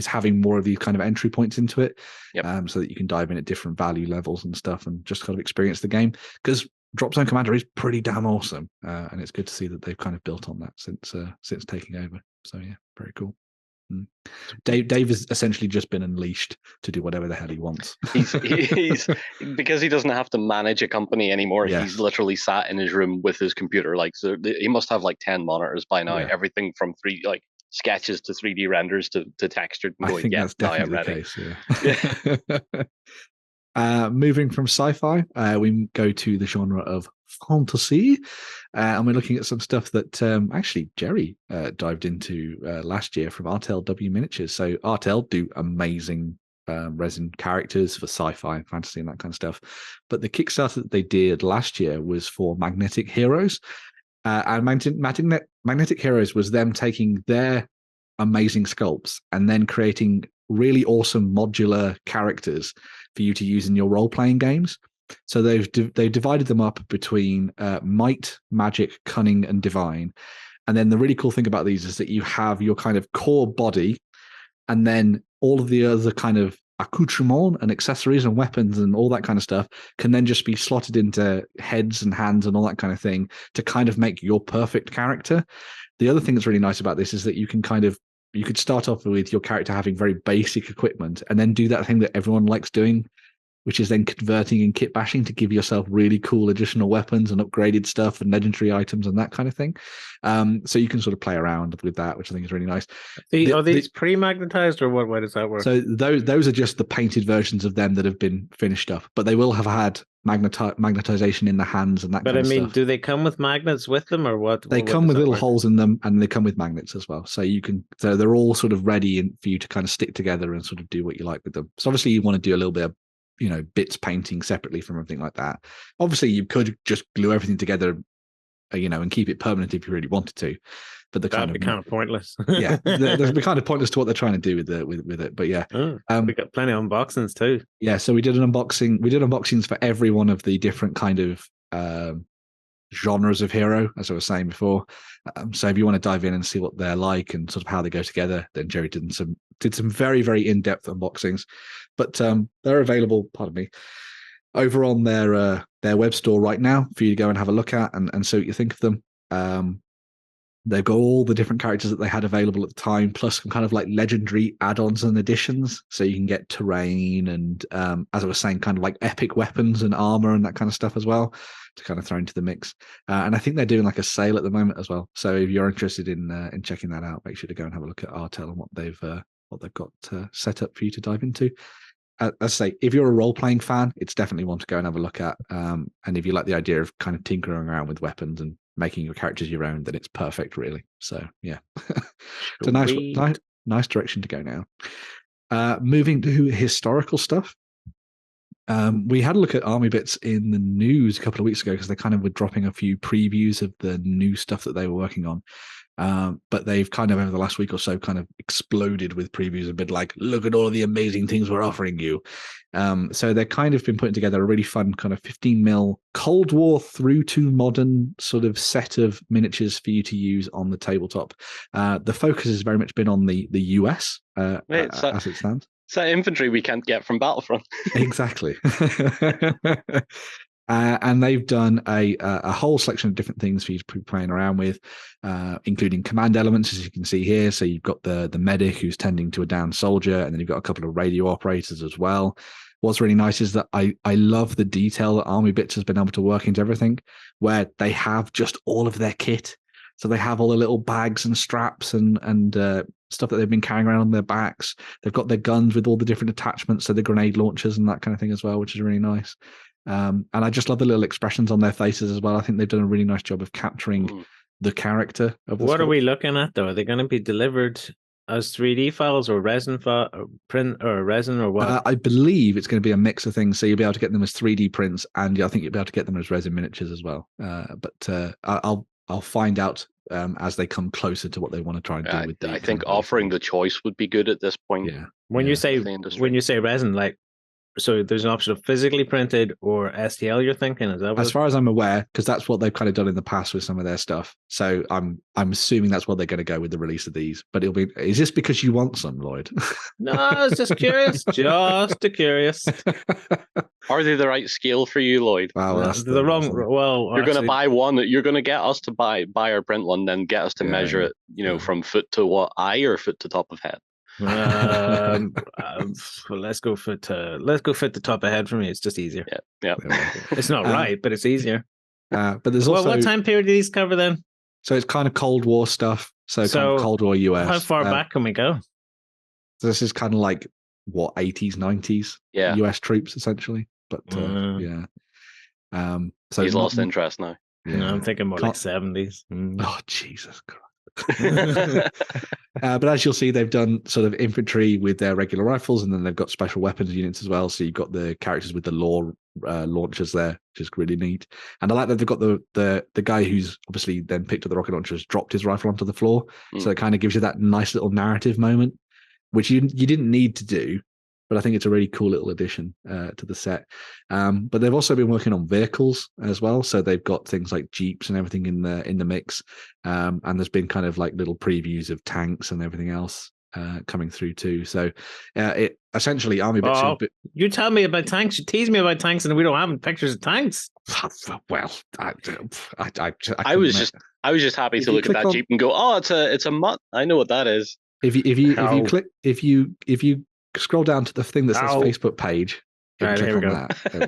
Speaker 2: having more of these kind of entry points into it, so that you can dive in at different value levels and stuff and just kind of experience the game. Because Dropzone Commander is pretty damn awesome, and it's good to see that they've kind of built on that since taking over. So yeah, very cool. Dave has essentially just been unleashed to do whatever the hell he wants.
Speaker 3: He's because he doesn't have to manage a company anymore. Yeah. He's literally sat in his room with his computer. Like, so he must have like 10 monitors by now. Yeah. Everything from sketches to 3D renders to textured.
Speaker 2: And going, I think that's definitely the case. Yeah. Moving from sci-fi, we go to the genre of fantasy, and we're looking at some stuff that actually Jerry dived into last year from Artel W Miniatures. So Artel do amazing resin characters for sci-fi and fantasy and that kind of stuff, but the Kickstarter that they did last year was for Magnetic Heroes, and Magnetic Heroes was them taking their amazing sculpts and then creating really awesome modular characters for you to use in your role-playing games. So they've divided them up between might, magic, cunning, and divine. And then the really cool thing about these is that you have your kind of core body, and then all of the other kind of accoutrement and accessories and weapons and all that kind of stuff can then just be slotted into heads and hands and all that kind of thing to kind of make your perfect character. The other thing that's really nice about this is that you could start off with your character having very basic equipment and then do that thing that everyone likes doing, which is then converting and kit bashing to give yourself really cool additional weapons and upgraded stuff and legendary items and that kind of thing. So you can sort of play around with that, which I think is really nice.
Speaker 1: Are these pre-magnetized, or what way does that work?
Speaker 2: So those are just the painted versions of them that have been finished up, but they will have had magnetization in the hands and that kind of stuff. But I mean,
Speaker 1: do they come with magnets with them, or what?
Speaker 2: They come with little holes in them, and they come with magnets as well. So so they're all sort of ready for you to kind of stick together and sort of do what you like with them. So obviously you want to do a little bit of bits painting separately from everything like that. Obviously you could just glue everything together, and keep it permanent if you really wanted to, but
Speaker 1: that'd be kind of pointless.
Speaker 2: Yeah, that'd be kind of pointless to what they're trying to do with it. But yeah,
Speaker 1: we got plenty of unboxings too.
Speaker 2: Yeah, so we did unboxings for every one of the different kind of genres of hero, as I was saying before. So if you want to dive in and see what they're like and sort of how they go together, then Jerry did some very, very in-depth unboxings. But they're available, over on their web store right now for you to go and have a look at and see what you think of them. They've got all the different characters that they had available at the time, plus some kind of like legendary add-ons and additions. So you can get terrain and, as I was saying, kind of like epic weapons and armor and that kind of stuff as well to kind of throw into the mix. And I think they're doing like a sale at the moment as well. So if you're interested in checking that out, make sure to go and have a look at Artel and what they've got set up for you to dive into. As I say, if you're a role-playing fan, it's definitely one to go and have a look at. And if you like the idea of kind of tinkering around with weapons and making your characters your own, then it's perfect, really. So yeah, it's a nice direction to go now. Moving to historical stuff. We had a look at ArmyBits in the news a couple of weeks ago because they kind of were dropping a few previews of the new stuff that they were working on. But they've kind of over the last week or so kind of exploded with previews, a bit like, look at all of the amazing things we're offering you. So they've kind of been putting together a really fun kind of 15 mil Cold War through to modern sort of set of miniatures for you to use on the tabletop. The focus has very much been on the US as it stands.
Speaker 3: It's that infantry we can't get from Battlefront.
Speaker 2: Exactly. And they've done a whole selection of different things for you to be playing around with, including command elements, as you can see here. So you've got the medic who's tending to a downed soldier, and then you've got a couple of radio operators as well. What's really nice is that I love the detail that ArmyBits has been able to work into everything, where they have just all of their kit. So they have all the little bags and straps and stuff that they've been carrying around on their backs. They've got their guns with all the different attachments, so the grenade launchers and that kind of thing as well, which is really nice. And I just love the little expressions on their faces as well. I think they've done a really nice job of capturing the character of the
Speaker 1: What are we looking at, though? Are they going to be delivered as 3D files or resin print or resin or what?
Speaker 2: I believe it's going to be a mix of things. So you'll be able to get them as 3D prints, and I think you'll be able to get them as resin miniatures as well. But I'll find out as they come closer to what they want to try and do with
Speaker 3: I think offering the choice would be good at this point.
Speaker 2: Yeah.
Speaker 1: When you say resin, like So there's an option of physically printed or STL. You're thinking, is that what
Speaker 2: As far as I'm aware, because that's what they've kind of done in the past with some of their stuff. So I'm assuming that's what they're going to go with the release of these. But it'll be. Is this because you want some, Lloyd?
Speaker 1: No, I was just curious. Just curious.
Speaker 3: Are they the right scale for you, Lloyd?
Speaker 2: Wow, that's
Speaker 1: the wrong. Well,
Speaker 3: you're going to buy one. You're going to get us to buy our print one, then get us to measure it. From foot to what eye or foot to top of head.
Speaker 1: Let's go foot to top of head for me. It's just easier.
Speaker 3: Yeah.
Speaker 1: It's not right, but it's easier.
Speaker 2: But there's also
Speaker 1: what time period do these cover then?
Speaker 2: So it's kind of Cold War stuff. So kind of Cold War US.
Speaker 1: How far back can we go?
Speaker 2: So this is kind of like 80s, 90s US troops essentially. But yeah. So
Speaker 3: he's lost interest now.
Speaker 2: Yeah.
Speaker 1: No, I'm thinking more like 70s.
Speaker 2: Oh, Jesus Christ. But as you'll see, they've done sort of infantry with their regular rifles, and then they've got special weapons units as well. So you've got the characters with the law launchers there, which is really neat. And I like that they've got the guy who's obviously then picked up the rocket launchers, dropped his rifle onto the floor. So it kind of gives you that nice little narrative moment, which you didn't need to do. But I think it's a really cool little addition to the set. But they've also been working on vehicles as well. So they've got things like Jeeps and everything in the mix. And there's been kind of like little previews of tanks and everything else coming through too. So it essentially ArmyBits.
Speaker 1: You tell me about tanks. You tease me about tanks, and we don't have pictures of tanks.
Speaker 2: Well,
Speaker 3: I was just happy to look at that Jeep and go, oh, it's a mutt. I know what that is.
Speaker 2: If you scroll down to the thing that says Facebook page.
Speaker 1: Right, here we go.
Speaker 2: That. There we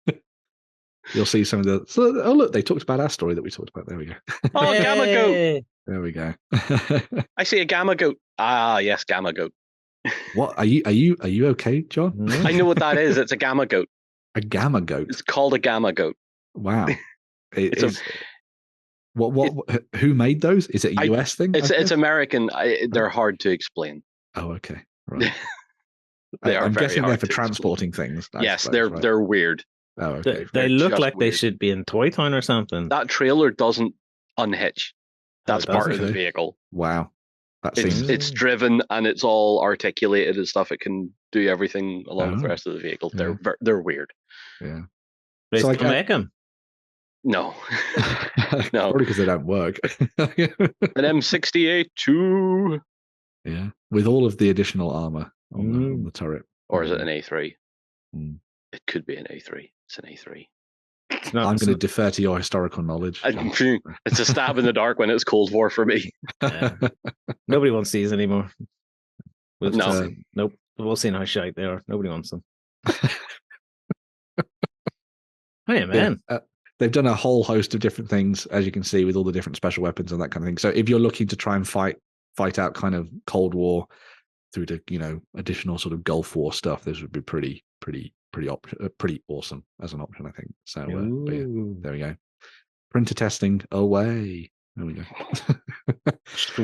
Speaker 2: go. You'll see some of the. So, look, they talked about our story that we talked about. There we go.
Speaker 3: Oh, Gamma Goat.
Speaker 2: There we go.
Speaker 3: I see a Gamma Goat. Ah, yes, Gamma Goat.
Speaker 2: What are you okay, John?
Speaker 3: I know what that is. It's a Gamma Goat.
Speaker 2: A Gamma Goat.
Speaker 3: It's called a Gamma Goat.
Speaker 2: Wow. Who made those? Is it a US thing?
Speaker 3: It's American. They're hard to explain.
Speaker 2: Oh, okay. Right.
Speaker 3: I'm
Speaker 2: guessing they're for transporting things.
Speaker 3: Yes, they're weird.
Speaker 2: Oh, okay.
Speaker 1: They look like they should be in Toy Town or something.
Speaker 3: That trailer doesn't unhitch. That's part of the vehicle.
Speaker 2: Wow.
Speaker 3: It's driven and it's all articulated and stuff. It can do everything along with the rest of the vehicle. They're weird.
Speaker 2: Yeah.
Speaker 1: They still make them?
Speaker 3: No.
Speaker 2: No. Probably because they don't work.
Speaker 3: An M68 too.
Speaker 2: Yeah, with all of the additional armor on the turret.
Speaker 3: Or is it an A3? It could be an A3. It's an A3.
Speaker 2: I'm going to defer to your historical knowledge.
Speaker 3: It's a stab in the dark when it's Cold War for me.
Speaker 1: Nobody wants these anymore.
Speaker 3: Nope.
Speaker 1: We'll see how shite they are. Nobody wants them. Hey, man.
Speaker 2: Yeah, they've done a whole host of different things, as you can see, with all the different special weapons and that kind of thing. So if you're looking to try and fight out kind of Cold War through to additional sort of Gulf War stuff, this would be pretty awesome as an option, I think. So there we go. Printer testing away. There we go.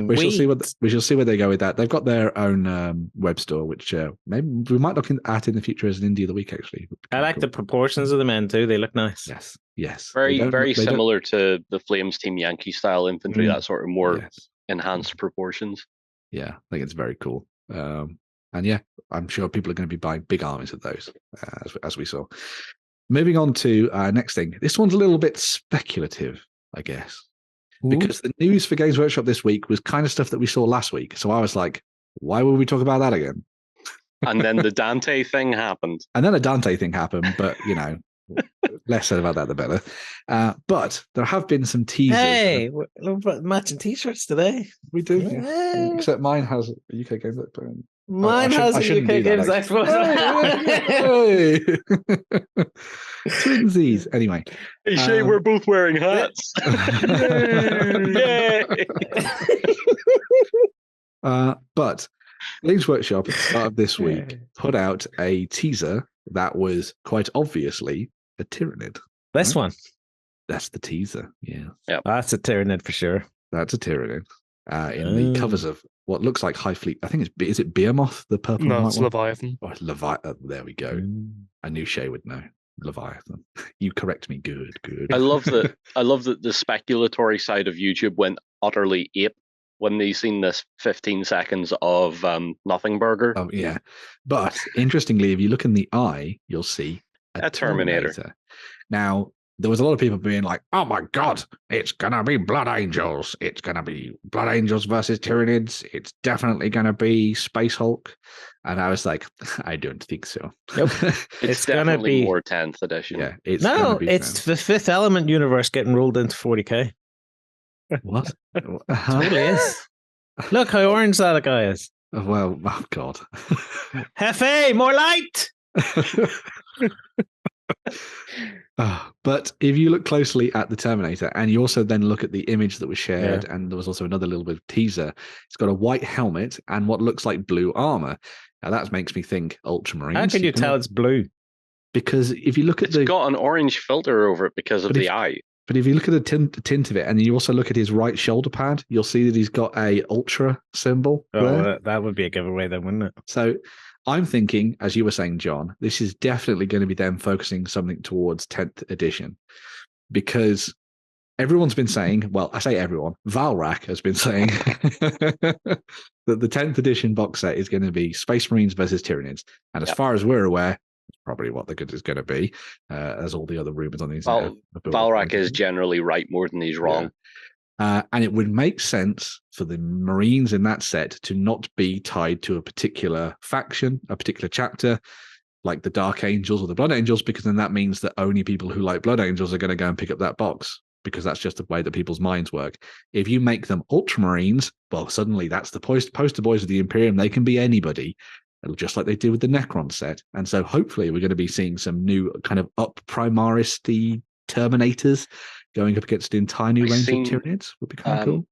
Speaker 2: we shall see where they go with that. They've got their own web store, which maybe we might look at in the future as an indie of the week. Actually,
Speaker 1: I like the proportions of the men too. They look nice.
Speaker 2: Yes.
Speaker 3: Very similar to the Flames Team Yankee style infantry. That sort of more enhanced proportions.
Speaker 2: Yeah, I think it's very cool. And yeah, I'm sure people are going to be buying big armies of those, as we saw. Moving on to next thing. This one's a little bit speculative, I guess. Because the news for Games Workshop this week was kind of stuff that we saw last week. So I was like, why would we talk about that again?
Speaker 3: And then the Dante thing happened.
Speaker 2: But, less said about that, the better. But there have been some teasers.
Speaker 1: Hey, we're matching T-shirts today.
Speaker 2: We do. Yeah. Except mine has a UK Games Expo.
Speaker 1: Mine has a UK Games Expo.
Speaker 2: Twinsies. Anyway.
Speaker 3: Hey, Shay, we're both wearing hats. Yay!
Speaker 2: But Games Workshop at the start of this week put out a teaser that was quite obviously a Tyranid.
Speaker 1: This one.
Speaker 2: That's the teaser. Yeah.
Speaker 3: Yep.
Speaker 1: That's a Tyranid for sure.
Speaker 2: That's a Tyranid. In the covers of what looks like High Fleet. I think is it Behemoth, the purple one?
Speaker 5: No, it's Leviathan.
Speaker 2: Oh, Leviathan. There we go. I knew Shay would know. Leviathan. You correct me. Good.
Speaker 3: I love that the speculatory side of YouTube went utterly ape when they seen this 15 seconds of Nothing Burger.
Speaker 2: Oh, yeah. But interestingly, if you look in the eye, you'll see a Terminator. Now, there was a lot of people being like, oh my God, it's going to be Blood Angels. It's going to be Blood Angels versus Tyranids. It's definitely going to be Space Hulk. And I was like, I don't think so.
Speaker 1: Nope.
Speaker 3: It's definitely more 10th edition.
Speaker 2: Yeah,
Speaker 1: it's the Fifth Element universe getting rolled into 40K.
Speaker 2: What?
Speaker 1: It totally is. Look how orange that guy is.
Speaker 2: Oh, well, oh God.
Speaker 1: Hefe, more light!
Speaker 2: But if you look closely at the Terminator, and you also then look at the image that was shared, and there was also another little bit of teaser, it's got a white helmet and what looks like blue armor. Now that makes me think Ultramarines.
Speaker 1: How can you tell it's blue?
Speaker 2: Because if you look at
Speaker 3: it's got an orange filter over it because of the eye. But
Speaker 2: if you look at the tint of it, and you also look at his right shoulder pad, you'll see that he's got a Ultra symbol.
Speaker 1: Oh, that would be a giveaway then, wouldn't it?
Speaker 2: So I'm thinking, as you were saying, John, this is definitely going to be them focusing something towards 10th edition, because everyone's been saying, well, I say everyone, Valrak has been saying that the 10th edition box set is going to be Space Marines versus Tyranids. And as far as we're aware, it's probably what the good is going to be, as all the other rumors on the internet.
Speaker 3: Valrak is generally right more than he's wrong.
Speaker 2: And it would make sense for the Marines in that set to not be tied to a particular faction, a particular chapter, like the Dark Angels or the Blood Angels, because then that means that only people who like Blood Angels are going to go and pick up that box, because that's just the way that people's minds work. If you make them Ultramarines, well, suddenly that's the poster boys of the Imperium. They can be anybody, just like they did with the Necron set. And so hopefully we're going to be seeing some new kind of up Primaris-themed Terminators going up against the entire new range of Tyranids. Would be kind of cool.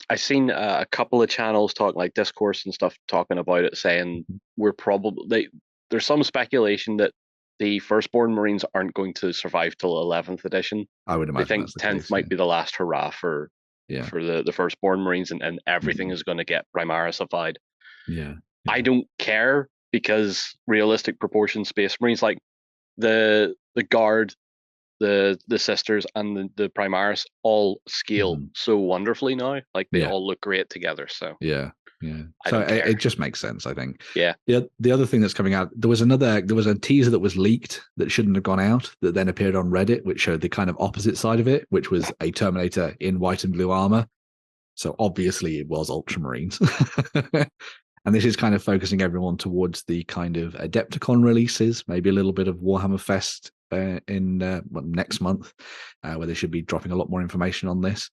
Speaker 3: I've seen a couple of channels talking, like Discourse and stuff, talking about it, saying there's some speculation that the Firstborn Marines aren't going to survive till 11th edition.
Speaker 2: I would imagine.
Speaker 3: I think 10th might be the last hurrah for the Firstborn Marines, and everything is going to get Primaris-ified.
Speaker 2: Yeah.
Speaker 3: I don't care, because realistic proportion Space Marines, like the Guard, the Sisters, and the Primaris all scale so wonderfully now. Like they all look great together. So so it just makes sense, I think.
Speaker 2: Yeah. The other thing that's coming out, there was a teaser that was leaked that shouldn't have gone out, that then appeared on Reddit, which showed the kind of opposite side of it, which was a Terminator in white and blue armor. So obviously it was Ultramarines. And this is kind of focusing everyone towards the kind of Adepticon releases, maybe a little bit of Warhammer Fest in next month, where they should be dropping a lot more information on this.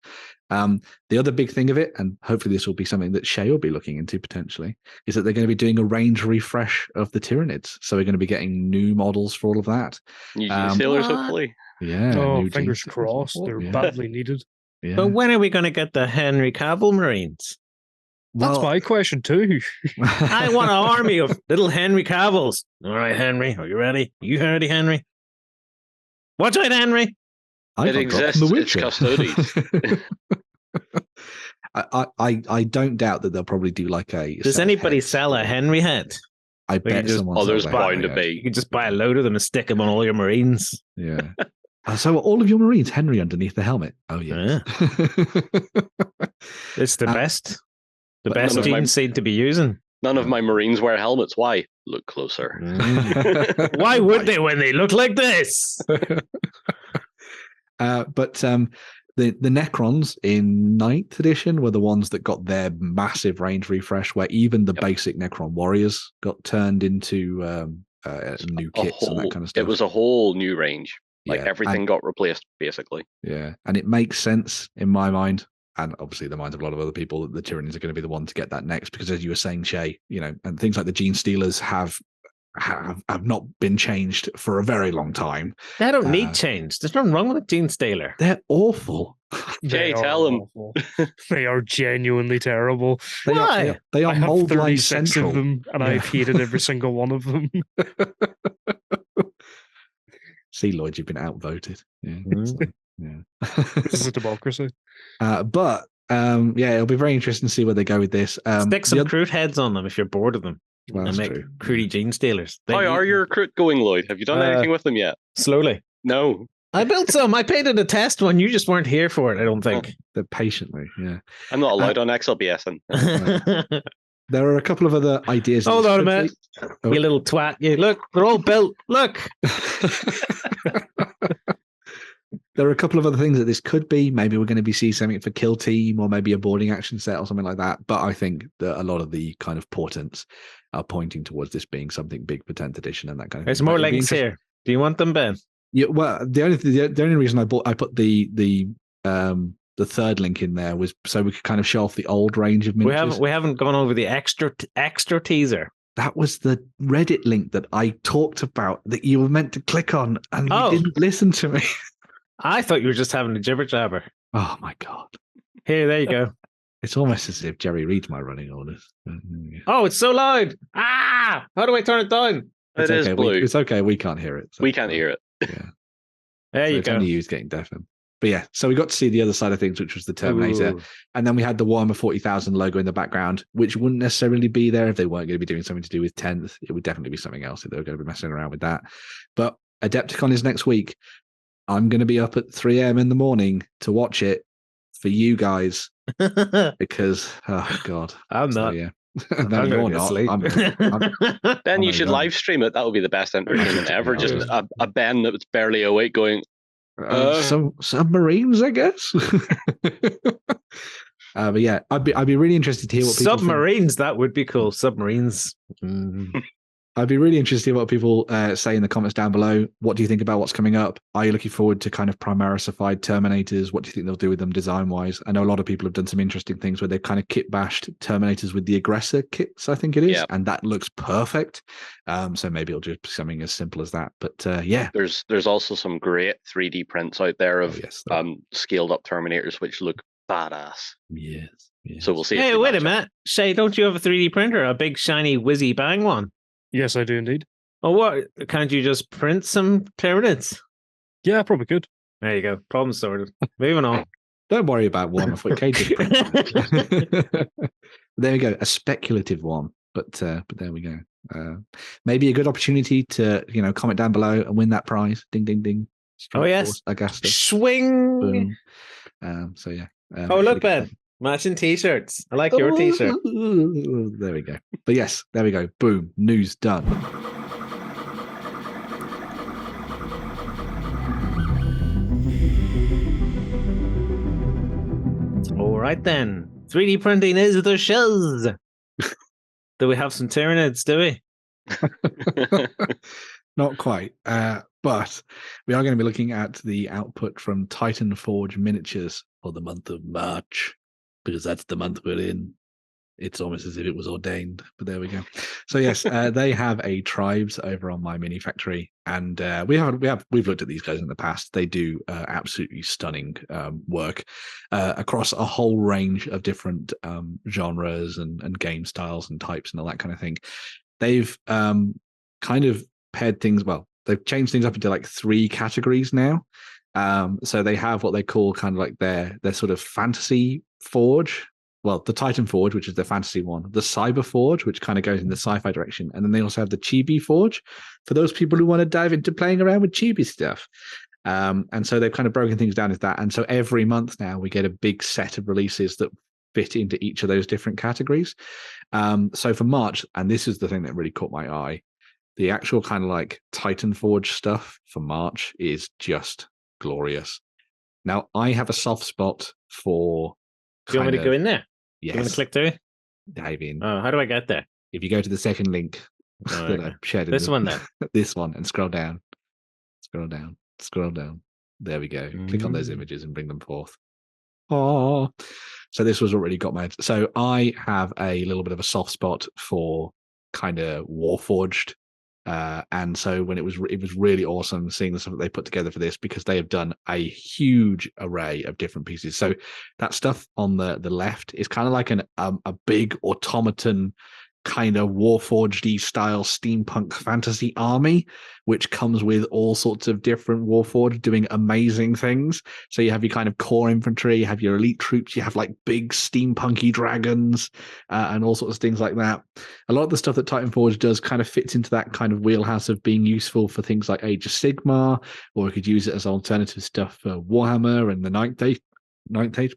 Speaker 2: The other big thing of it, and hopefully this will be something that Shay will be looking into potentially, is that they're going to be doing a range refresh of the Tyranids. So we're going to be getting new models for all of that.
Speaker 3: New sailors, hopefully.
Speaker 2: Yeah.
Speaker 5: Oh, fingers crossed. They're badly needed.
Speaker 1: Yeah. But when are we going to get the Henry Cavill Marines?
Speaker 5: That's my question too.
Speaker 1: I want an army of little Henry Cavills. All right, Henry, are you ready? You ready, Henry? Watch out, Henry.
Speaker 3: It exists. It's custodies.
Speaker 2: I don't doubt that they'll probably do like a.
Speaker 1: Does anybody sell a Henry head?
Speaker 2: I bet someone.
Speaker 3: There's bound to be.
Speaker 1: You can just buy a load of them and stick them on all your Marines.
Speaker 2: Yeah. So all of your Marines, Henry underneath the helmet. Oh yeah.
Speaker 1: It's the best. The best teams seem to be using.
Speaker 3: None of my Marines wear helmets. Why? Look closer.
Speaker 1: Why would they when they look like this?
Speaker 2: But the Necrons in 9th edition were the ones that got their massive range refresh, where even the basic Necron warriors got turned into new kits and that kind of stuff.
Speaker 3: It was a whole new range. Like everything got replaced, basically.
Speaker 2: Yeah, and it makes sense in my mind. And obviously the minds of a lot of other people, that the Tyranids are going to be the one to get that next, because as you were saying, Shay, and things like the Gene Stealers have not been changed for a very long time.
Speaker 1: They don't need change. There's nothing wrong with a Gene Stealer.
Speaker 2: They're awful.
Speaker 3: Jay, tell them.
Speaker 5: They are genuinely terrible.
Speaker 1: Why?
Speaker 2: They are mold line central
Speaker 5: of them, and I've hated every single one of them.
Speaker 2: See, Lloyd, you've been outvoted.
Speaker 5: This is a democracy.
Speaker 2: But it'll be very interesting to see where they go with this.
Speaker 1: Stick some crude heads on them if you're bored of them.
Speaker 2: Well,
Speaker 1: and make crudy Gene Stealers.
Speaker 3: How are your recruit going, Lloyd? Have you done anything with them yet?
Speaker 1: Slowly.
Speaker 3: No.
Speaker 1: I built some. I painted a test one. You just weren't here for it, I don't think.
Speaker 2: Patiently, yeah.
Speaker 3: I'm not allowed on XLBS.
Speaker 2: There are a couple of other ideas.
Speaker 1: Hold on a minute. You little twat. You look, they're all built. Look.
Speaker 2: There are a couple of other things that this could be. Maybe we're going to be seeing something for Kill Team, or maybe a boarding action set or something like that. But I think that a lot of the kind of portents are pointing towards this being something big for 10th edition and that kind of
Speaker 1: There's
Speaker 2: thing.
Speaker 1: more links here. Do you want them, Ben?
Speaker 2: Yeah. Well, the only reason I put the third link in there was so we could kind of show off the old range of miniatures.
Speaker 1: We haven't gone over the extra teaser.
Speaker 2: That was the Reddit link that I talked about that you were meant to click on, and you didn't listen to me.
Speaker 1: I thought you were just having a jibber jabber.
Speaker 2: Oh my god!
Speaker 1: Here, there you go.
Speaker 2: It's almost as if Jerry reads my running orders.
Speaker 1: Oh, it's so loud! Ah, how do I turn it down?
Speaker 3: It is blue.
Speaker 2: It's okay. We can't hear it. So.
Speaker 3: We can't hear it.
Speaker 2: Yeah.
Speaker 1: There you
Speaker 2: it's
Speaker 1: go.
Speaker 2: Only you getting deafened. But yeah, so we got to see the other side of things, which was the Terminator. Ooh. And then we had the Warhammer 40,000 logo in the background, which wouldn't necessarily be there if they weren't going to be doing something to do with 10th. It would definitely be something else if they were going to be messing around with that. But Adepticon is next week. I'm going to be up at 3 a.m. in the morning to watch it for you guys because, oh God.
Speaker 1: I'm not.
Speaker 2: Yeah. No, you're not.
Speaker 3: Ben, you should live stream it. That would be the best entertainment ever. Just a Ben that was barely awake going,
Speaker 2: some submarines, I guess. But yeah, I'd be really interested to hear what people
Speaker 1: submarines. That would be cool. Submarines.
Speaker 2: I'd be really interested to hear what people say in the comments down below. What do you think about what's coming up? Are you looking forward to kind of Primaris-ified Terminators? What do you think they'll do with them design-wise? I know a lot of people have done some interesting things where they've kind of kit-bashed Terminators with the Aggressor kits, I think it is, and that looks perfect. So maybe it'll just be something as simple as that. But yeah.
Speaker 3: There's also some great 3D prints out there of scaled-up Terminators, which look badass.
Speaker 2: Yes.
Speaker 3: So we'll see.
Speaker 1: Hey, wait a minute. Shay, don't you have a 3D printer? A big, shiny, whizzy bang one?
Speaker 5: Yes, I do indeed.
Speaker 1: Oh, what? Can't you just print some Tyranids?
Speaker 5: Yeah, probably could.
Speaker 1: There you go. Problem sorted. Moving on.
Speaker 2: Don't worry about Warhammer 40K. There we go. A speculative one, but there we go. Maybe a good opportunity to comment down below and win that prize. Ding ding ding.
Speaker 1: Oh yes,
Speaker 2: Agastus.
Speaker 1: Swing.
Speaker 2: Boom. So yeah.
Speaker 1: Oh look, Ben. Matching t-shirts. I like your t-shirt.
Speaker 2: There we go. But yes, there we go. Boom. News done.
Speaker 1: All right then. 3D printing is the shiz. Do we have some Tyranids, do we?
Speaker 2: Not quite. But we are going to be looking at the output from Titan Forge Miniatures for the month of March. Because that's the month we're in. It's almost as if it was ordained, but there we go. So yes, they have a Tribes over on My Mini Factory, and we've looked at these guys in the past. They do absolutely stunning work across a whole range of different genres and game styles and types and all that kind of thing. They've kind of paired things. Well, they've changed things up into like 3 categories now. So they have what they call kind of like their sort of fantasy forge. Well, the Titan Forge, which is the fantasy one, the Cyber Forge, which kind of goes in the sci-fi direction, and then they also have the Chibi Forge for those people who want to dive into playing around with Chibi stuff. And so they've kind of broken things down as that. And so every month now we get a big set of releases that fit into each of those different categories. So for March, and this is the thing that really caught my eye, the actual kind of like Titan Forge stuff for March is just glorious. Now, I have a soft spot for...
Speaker 1: Do you want me to go in there?
Speaker 2: Yes.
Speaker 1: You want to click through?
Speaker 2: Dive in.
Speaker 1: Oh, how do I get there?
Speaker 2: If you go to the second link that I shared.
Speaker 1: This one then?
Speaker 2: This one, and scroll down. Scroll down. Scroll down. There we go. Click on those images and bring them forth. Oh, so this was what really got my... So I have a little bit of a soft spot for kind of Warforged. And so when it was really awesome seeing the stuff that they put together for this, because they have done a huge array of different pieces. So that stuff on the left is kind of like a big automaton kind of Warforged-y style steampunk fantasy army, which comes with all sorts of different Warforged doing amazing things. So you have your kind of core infantry, you have your elite troops, you have like big steampunky dragons, and all sorts of things like that. A lot of the stuff that Titan Forge does kind of fits into that kind of wheelhouse of being useful for things like Age of Sigmar, or we could use it as alternative stuff for Warhammer and the Ninth Age,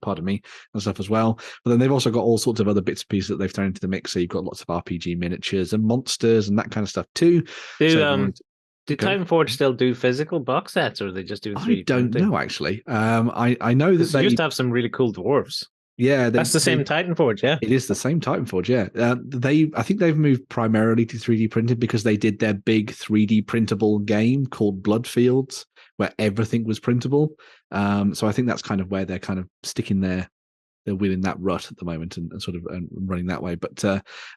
Speaker 2: pardon me, and stuff as well. But then they've also got all sorts of other bits and pieces that they've thrown into the mix. So you've got lots of RPG miniatures and monsters and that kind of stuff too.
Speaker 1: Do Titan Forge still do physical box sets, or are they just doing 3D?
Speaker 2: I don't know actually. I know that
Speaker 1: they used to have some really cool dwarves.
Speaker 2: Yeah,
Speaker 1: that's the same Titan Forge. Yeah,
Speaker 2: it is the same Titan Forge. Yeah, I think they've moved primarily to 3D printed because they did their big 3D printable game called Bloodfields, where everything was printable. So I think that's kind of where they're kind of sticking they're wheeling that rut at the moment and sort of running that way. But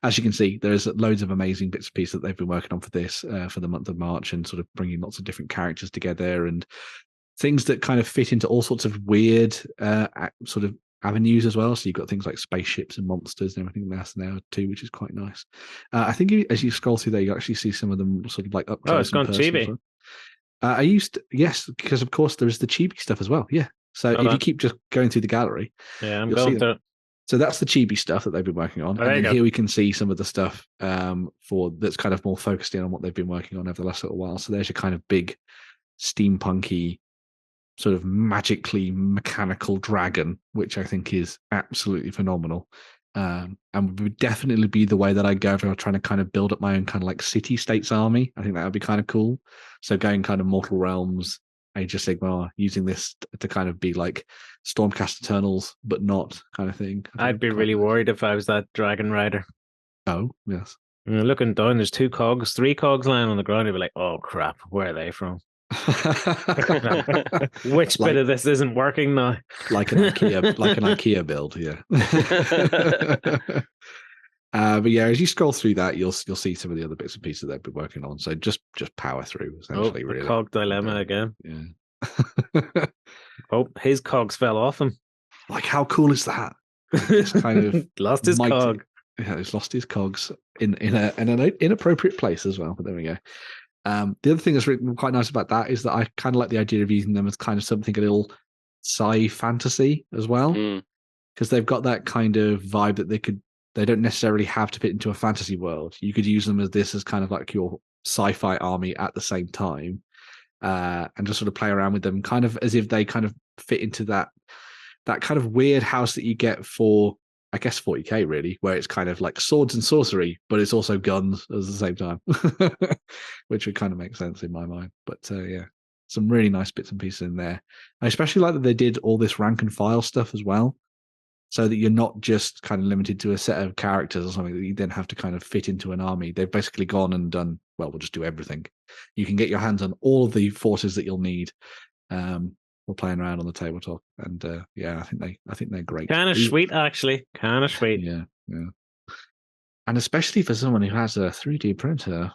Speaker 2: as you can see, there's loads of amazing bits and pieces that they've been working on for this for the month of March, and sort of bringing lots of different characters together and things that kind of fit into all sorts of weird sort of avenues as well. So you've got things like spaceships and monsters and everything else now too, which is quite nice. I think as you scroll through there, you actually see some of them sort of like up close.
Speaker 1: Oh, it's gone chibi.
Speaker 2: Yes, because of course there's the chibi stuff as well. Yeah. So if you keep just going through the gallery,
Speaker 1: I'm going through it.
Speaker 2: So that's the chibi stuff that they've been working on. And then here we can see some of the stuff for that's kind of more focused in on what they've been working on over the last little while. So there's your kind of big steampunky, sort of magically mechanical dragon, which I think is absolutely phenomenal. And would definitely be the way that I go if I was trying to kind of build up my own kind of like city-states army. I think that would be kind of cool. So going kind of Mortal Realms, Age of Sigmar, using this to kind of be like Stormcast Eternals, but not kind of thing.
Speaker 1: I'd be really worried if I was that dragon rider.
Speaker 2: Oh, yes.
Speaker 1: Looking down, there's 3 cogs lying on the ground. You'd be like, oh crap, where are they from? Which bit of this isn't working now?
Speaker 2: Like an IKEA build, yeah. But yeah, as you scroll through that, you'll see some of the other bits and pieces they've been working on. So just power through, essentially.
Speaker 1: The
Speaker 2: really.
Speaker 1: cog dilemma again.
Speaker 2: Yeah.
Speaker 1: His cogs fell off him.
Speaker 2: Like, how cool is that? It's kind of
Speaker 1: lost his cog.
Speaker 2: Yeah, he's lost his cogs in an inappropriate place as well. But there we go. The other thing that's really quite nice about that is that I kind of like the idea of using them as kind of something a little sci-fantasy as well, because they've got that kind of vibe that they don't necessarily have to fit into a fantasy world. You could use them as kind of like your sci-fi army at the same time, and just sort of play around with them, kind of as if they kind of fit into that kind of weird house that you get for, I guess, 40K really, where it's kind of like swords and sorcery, but it's also guns at the same time, which would kind of make sense in my mind. But yeah, some really nice bits and pieces in there. I especially like that they did all this rank and file stuff as well, so that you're not just kind of limited to a set of characters or something that you then have to kind of fit into an army. They've basically gone and done, well, we'll just do everything. You can get your hands on all of the forces that you'll need. We're playing around on the tabletop, and yeah, I think they're great.
Speaker 1: Kind of sweet, actually. Kind of sweet.
Speaker 2: Yeah. And especially for someone who has a 3D printer,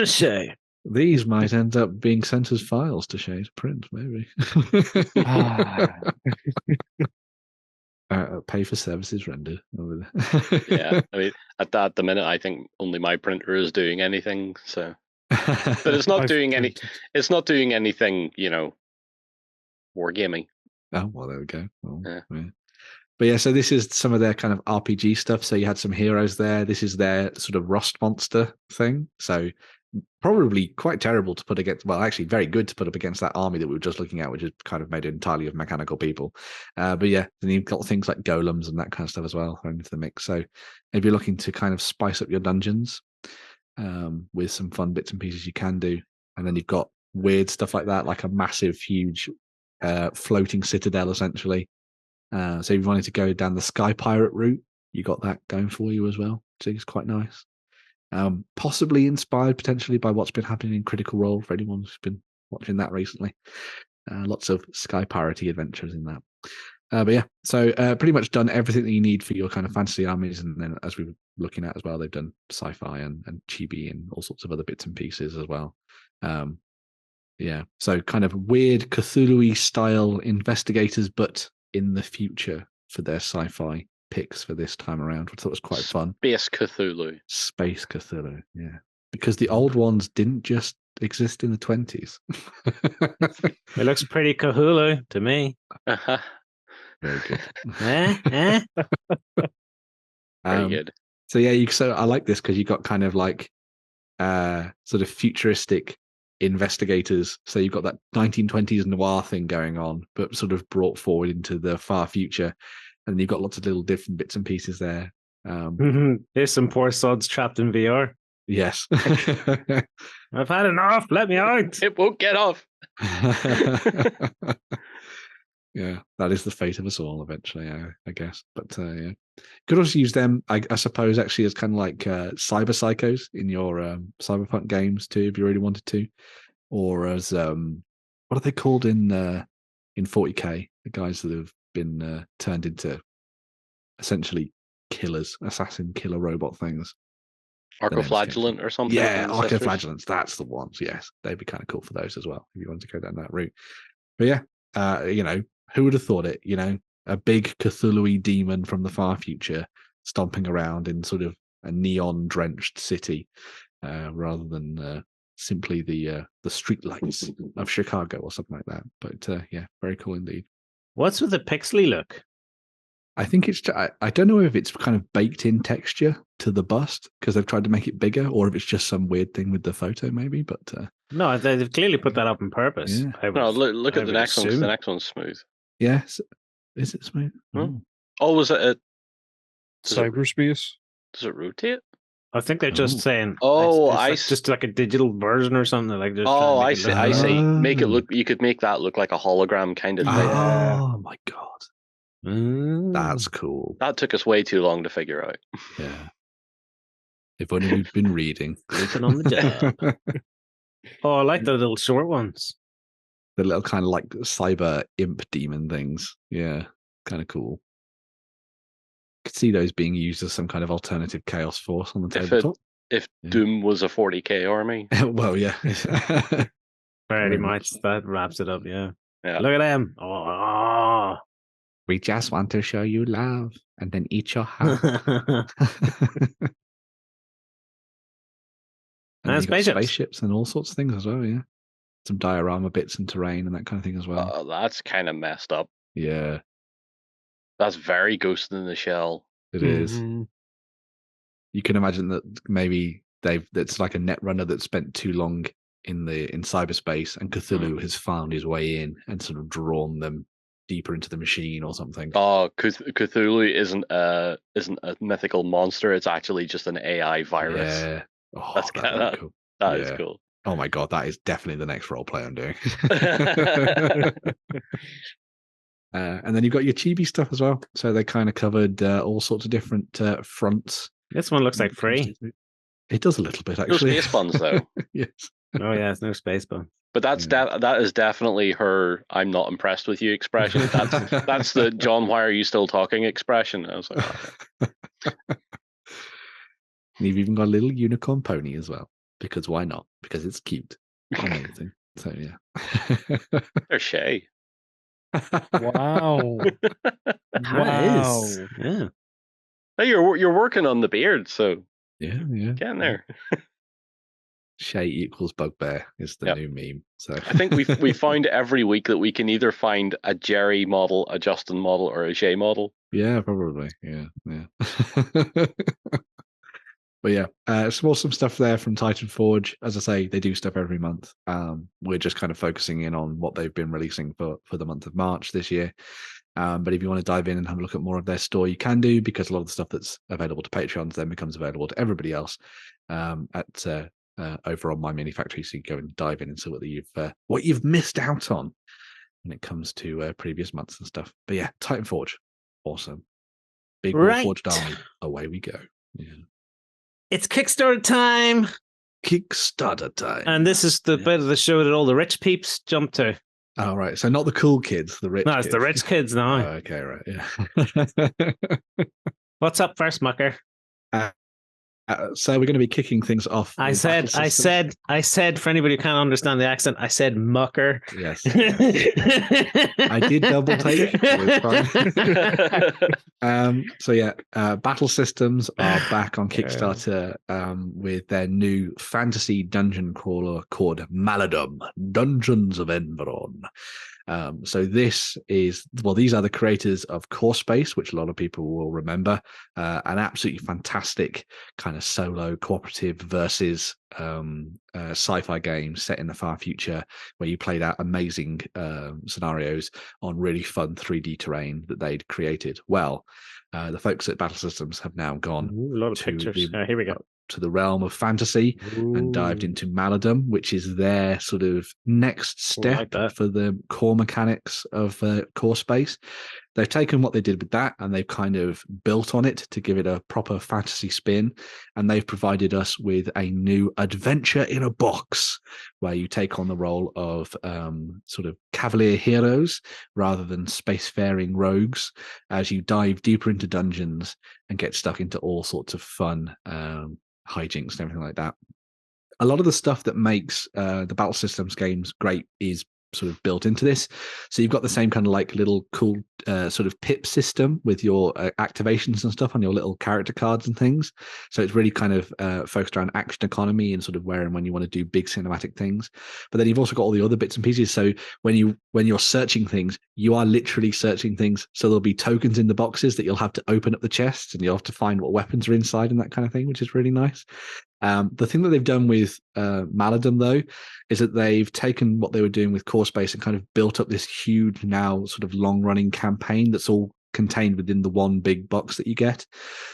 Speaker 1: Shay,
Speaker 2: these might end up being sent as files to Shay to print, maybe. Pay for services rendered over there.
Speaker 3: Yeah, I mean, at the minute, I think only my printer is doing anything. So. But it's not doing anything, wargaming.
Speaker 2: Oh, well, there we go. Well, yeah. But yeah, so this is some of their kind of RPG stuff. So you had some heroes there. This is their sort of rust monster thing. So probably quite terrible to put against, well, actually very good to put up against that army that we were just looking at, which is kind of made entirely of mechanical people. But yeah, then you've got things like golems and that kind of stuff as well thrown into the mix. So if you're looking to kind of spice up your dungeons, with some fun bits and pieces you can do, and then you've got weird stuff like that, like a massive, huge floating citadel, essentially. So if you wanted to go down the Sky Pirate route, you got that going for you as well. So it's quite nice. Possibly inspired potentially by what's been happening in Critical Role for anyone who's been watching that recently. Lots of Sky Pirate-y adventures in that. But yeah, so pretty much done everything that you need for your kind of fantasy armies, and then as we were looking at as well, they've done sci-fi and chibi and all sorts of other bits and pieces as well. Yeah, so kind of weird Cthulhu-y style investigators, but in the future for their sci-fi picks for this time around, which I thought was quite fun.
Speaker 3: Space Cthulhu.
Speaker 2: Space Cthulhu, yeah. Because the old ones didn't just exist in the 20s.
Speaker 1: It looks pretty Cthulhu to me.
Speaker 3: Uh-huh.
Speaker 2: Very good.
Speaker 3: Very good.
Speaker 2: So yeah, so I like this because you got kind of like sort of futuristic investigators. So you've got that 1920s noir thing going on, but sort of brought forward into the far future. And you've got lots of little different bits and pieces there.
Speaker 1: There's some poor sods trapped in VR.
Speaker 2: Yes.
Speaker 1: I've had enough. Let me out.
Speaker 3: It won't get off.
Speaker 2: Yeah, that is the fate of us all eventually, I guess. But yeah, could also use them, I suppose, actually as kind of like cyber psychos in your cyberpunk games too, if you really wanted to, or as what are they called in 40K? The guys that have been turned into essentially killers, assassin killer robot things.
Speaker 3: Arcoflagellant or something.
Speaker 2: Yeah, Arcoflagellants. That's the ones. Yes, they'd be kind of cool for those as well if you wanted to go down that route. But yeah, you know, who would have thought it? You know, a big Cthulhu-y demon from the far future stomping around in sort of a neon-drenched city, rather than simply the streetlights of Chicago or something like that. But yeah, very cool indeed.
Speaker 1: What's with the pixely look?
Speaker 2: I think it's. I don't know if it's kind of baked in texture to the bust because they've tried to make it bigger, or if it's just some weird thing with the photo, maybe. But
Speaker 1: no, they've clearly put that up on purpose.
Speaker 2: Yeah.
Speaker 3: No, look at the next one. The next one's smooth.
Speaker 2: Yes, is it smooth?
Speaker 3: Oh, was it a
Speaker 5: cyberspace?
Speaker 3: Does it rotate?
Speaker 1: I think they're just saying.
Speaker 3: It's
Speaker 1: just like a digital version or something. Like just
Speaker 3: I see. I see. Make it look. You could make that look like a hologram kind of thing.
Speaker 2: Oh my god. That's cool.
Speaker 3: That took us way too long to figure out.
Speaker 2: Yeah. If only we'd been reading.
Speaker 1: Sleeping on the job. Oh, I like the little short ones.
Speaker 2: The little kind of like cyber imp demon things. Yeah. Kind of cool. Could see those being used as some kind of alternative chaos force on the tabletop.
Speaker 3: If Doom was a 40k army.
Speaker 2: Well, yeah.
Speaker 1: Pretty much. That wraps it up, yeah.
Speaker 3: Yeah.
Speaker 1: Look at them. Oh.
Speaker 2: We just want to show you love and then eat your heart. And spaceships and all sorts of things as well, yeah. Some diorama bits and terrain and that kind of thing as well.
Speaker 3: Oh, that's kind of messed up.
Speaker 2: Yeah.
Speaker 3: That's very Ghost in the Shell.
Speaker 2: It is. You can imagine that maybe it's like a net runner that spent too long in cyberspace, and Cthulhu has found his way in and sort of drawn them deeper into the machine or something.
Speaker 3: Oh, Cthulhu isn't a mythical monster. It's actually just an AI virus.
Speaker 2: Yeah. Oh,
Speaker 3: that's kind of cool. That is cool.
Speaker 2: Oh my god, that is definitely the next role play I'm doing. And then you've got your chibi stuff as well. So they kind of covered all sorts of different fronts.
Speaker 1: This one looks like free.
Speaker 2: It does a little bit, actually.
Speaker 3: No space buns, though.
Speaker 2: Yes.
Speaker 1: Oh yeah, it's no space bun.
Speaker 3: But that is definitely her "I'm not impressed with you" expression. That's the John, why are you still talking expression. I was like,
Speaker 2: and you've even got a little unicorn pony as well. Because why not? Because it's cute. Amazing. So yeah.
Speaker 3: They're Shay.
Speaker 5: Wow.
Speaker 1: Wow. Yeah.
Speaker 3: Hey, you're working on the beard, so
Speaker 2: yeah.
Speaker 3: Get in there.
Speaker 2: Shay equals bugbear is the new meme. So
Speaker 3: I think we find every week that we can either find a Jerry model, a Justin model, or a Shay model.
Speaker 2: Yeah, probably. Yeah. But yeah, some awesome stuff there from Titan Forge. As I say, they do stuff every month. We're just kind of focusing in on what they've been releasing for the month of March this year. But if you want to dive in and have a look at more of their store, you can do, because a lot of the stuff that's available to Patreons then becomes available to everybody else at over on My Mini Factory. So you can go and dive in and see what you've missed out on when it comes to previous months and stuff. But yeah, Titan Forge, awesome. Big Warforged army, away we go. Yeah.
Speaker 1: It's Kickstarter time.
Speaker 2: And
Speaker 1: this is the bit of the show that all the rich peeps jump to.
Speaker 2: Oh, right. So not the cool kids, the rich kids.
Speaker 1: No, it's the rich kids now.
Speaker 2: Oh, okay, right. Yeah.
Speaker 1: What's up first, Mucker?
Speaker 2: So we're going to be kicking things off.
Speaker 1: I said, for anybody who can't understand the accent, I said mucker.
Speaker 2: Yes. I did double take. Battle Systems are back on Kickstarter with their new fantasy dungeon crawler called Maladum, Dungeons of Enveron. So these are the creators of Core Space, which a lot of people will remember, an absolutely fantastic kind of solo cooperative versus sci-fi game set in the far future, where you played out amazing scenarios on really fun 3D terrain that they'd created. Well, the folks at Battle Systems have now gone
Speaker 1: a lot of pictures. Here we go.
Speaker 2: To the realm of fantasy and dived into Maladum, which is their sort of next step for the core mechanics of Core Space. They've taken what they did with that and they've kind of built on it to give it a proper fantasy spin. And they've provided us with a new adventure in a box where you take on the role of sort of cavalier heroes rather than spacefaring rogues as you dive deeper into dungeons and get stuck into all sorts of fun hijinks and everything like that. A lot of the stuff that makes the Battle Systems games great is sort of built into this. So you've got the same kind of like little cool sort of pip system with your activations and stuff on your little character cards and things. So it's really kind of focused around action economy and sort of where and when you want to do big cinematic things. But then you've also got all the other bits and pieces. So when you're searching things, you are literally searching things. So there'll be tokens in the boxes that you'll have to open up the chests and you'll have to find what weapons are inside and that kind of thing, which is really nice. The thing that they've done with Maladum, though, is that they've taken what they were doing with Core Space and kind of built up this huge, now sort of long-running campaign that's all contained within the one big box that you get.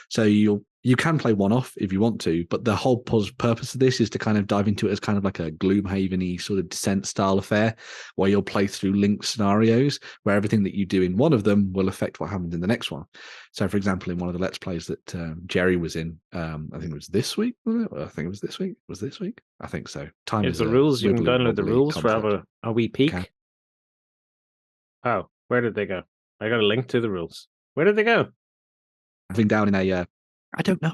Speaker 2: So you can play one-off if you want to, but the whole purpose of this is to kind of dive into it as kind of like a Gloomhaven-y sort of Descent style affair, where you'll play through linked scenarios where everything that you do in one of them will affect what happens in the next one. So, for example, in one of the Let's Plays that Jerry was in, I think it was this week, was it? I think it was this week. Was this week? I think so. Time is
Speaker 1: the rules. You can download the rules for a wee peek. Okay. Oh, where did they go? I got a link to the rules. Where did they go?
Speaker 2: I think down in a... I don't know.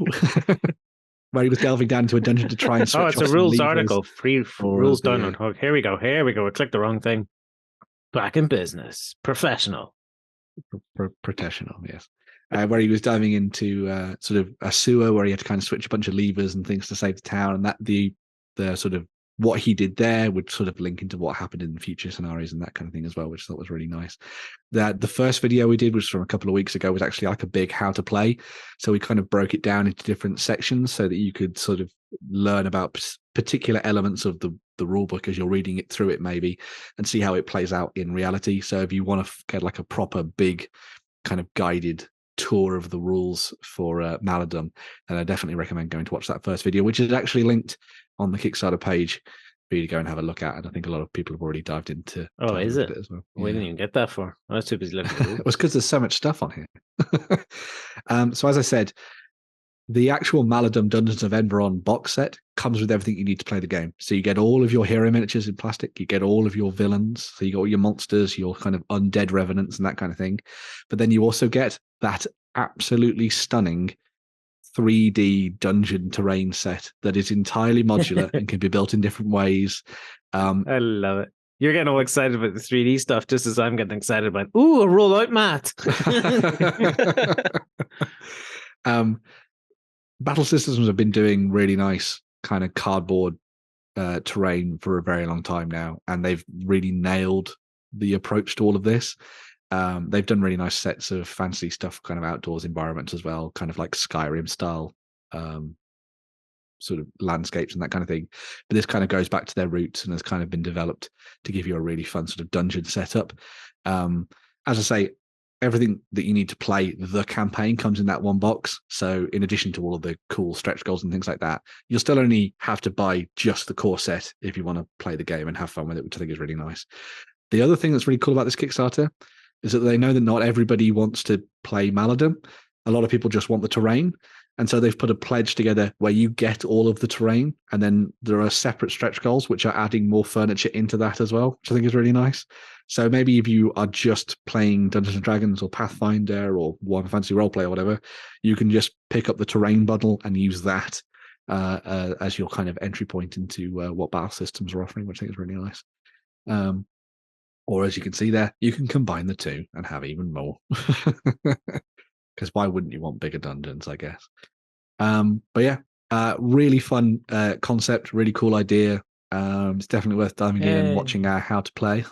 Speaker 2: Where he was delving down into a dungeon to try and switch
Speaker 1: it's a rules article. Free rules download. Oh, here we go. I clicked the wrong thing. Back in business. Professional.
Speaker 2: Professional, yes. Where he was diving into sort of a sewer where he had to kind of switch a bunch of levers and things to save the town. And that the sort of what he did there would sort of link into what happened in future scenarios and that kind of thing as well, which I thought was really nice. The first video we did was from a couple of weeks ago, was actually like a big how to play. So we kind of broke it down into different sections so that you could sort of learn about particular elements of the rule book as you're reading it through it maybe, and see how it plays out in reality. So if you want to get like a proper big kind of guided tour of the rules for Maladum, and I definitely recommend going to watch that first video, which is actually linked on the Kickstarter page for you to go and have a look at. And I think a lot of people have already dived into.
Speaker 1: Oh, is it? As well. We didn't even get that far. I was too busy looking at it.
Speaker 2: It was because there's so much stuff on here. So as I said, the actual Maladum Dungeons of Enveron box set comes with everything you need to play the game. So you get all of your hero miniatures in plastic, you get all of your villains, so you got all your monsters, your kind of undead revenants and that kind of thing. But then you also get that absolutely stunning 3D dungeon terrain set that is entirely modular and can be built in different ways.
Speaker 1: I love it. You're getting all excited about the 3D stuff just as I'm getting excited about, a rollout mat.
Speaker 2: Battle Systems have been doing really nice kind of cardboard terrain for a very long time now, and they've really nailed the approach to all of this. They've done really nice sets of fancy stuff, kind of outdoors environments as well, kind of like Skyrim style sort of landscapes and that kind of thing. But this kind of goes back to their roots and has kind of been developed to give you a really fun sort of dungeon setup. As I say, everything that you need to play the campaign comes in that one box. So in addition to all of the cool stretch goals and things like that, you'll still only have to buy just the core set if you want to play the game and have fun with it, which I think is really nice. The other thing that's really cool about this Kickstarter is that they know that not everybody wants to play Maladum. A lot of people just want the terrain. And so they've put a pledge together where you get all of the terrain. And then there are separate stretch goals, which are adding more furniture into that as well, which I think is really nice. So maybe if you are just playing Dungeons and Dragons or Pathfinder or Warhammer Fantasy Roleplay or whatever, you can just pick up the terrain bundle and use that as your kind of entry point into what battle systems are offering, which I think is really nice. Or as you can see there, you can combine the two and have even more. Because why wouldn't you want bigger dungeons, I guess? But yeah, really fun concept, really cool idea. It's definitely worth diving in and watching how to play.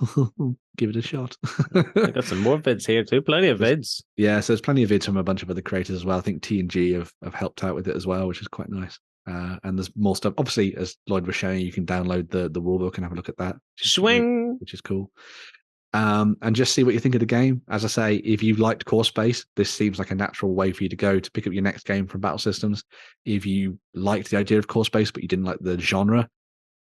Speaker 2: Give it a shot.
Speaker 1: I got some more vids here too. Plenty of vids.
Speaker 2: Yeah, so there's plenty of vids from a bunch of other creators as well. I think T&G have helped out with it as well, which is quite nice. And there's more stuff. Obviously, as Lloyd was showing, you can download the rulebook and have a look at that.
Speaker 1: Swing,
Speaker 2: which is cool. And just see what you think of the game. As I say, if you liked Core Space, this seems like a natural way for you to go to pick up your next game from Battle Systems. If you liked the idea of Core Space, but you didn't like the genre,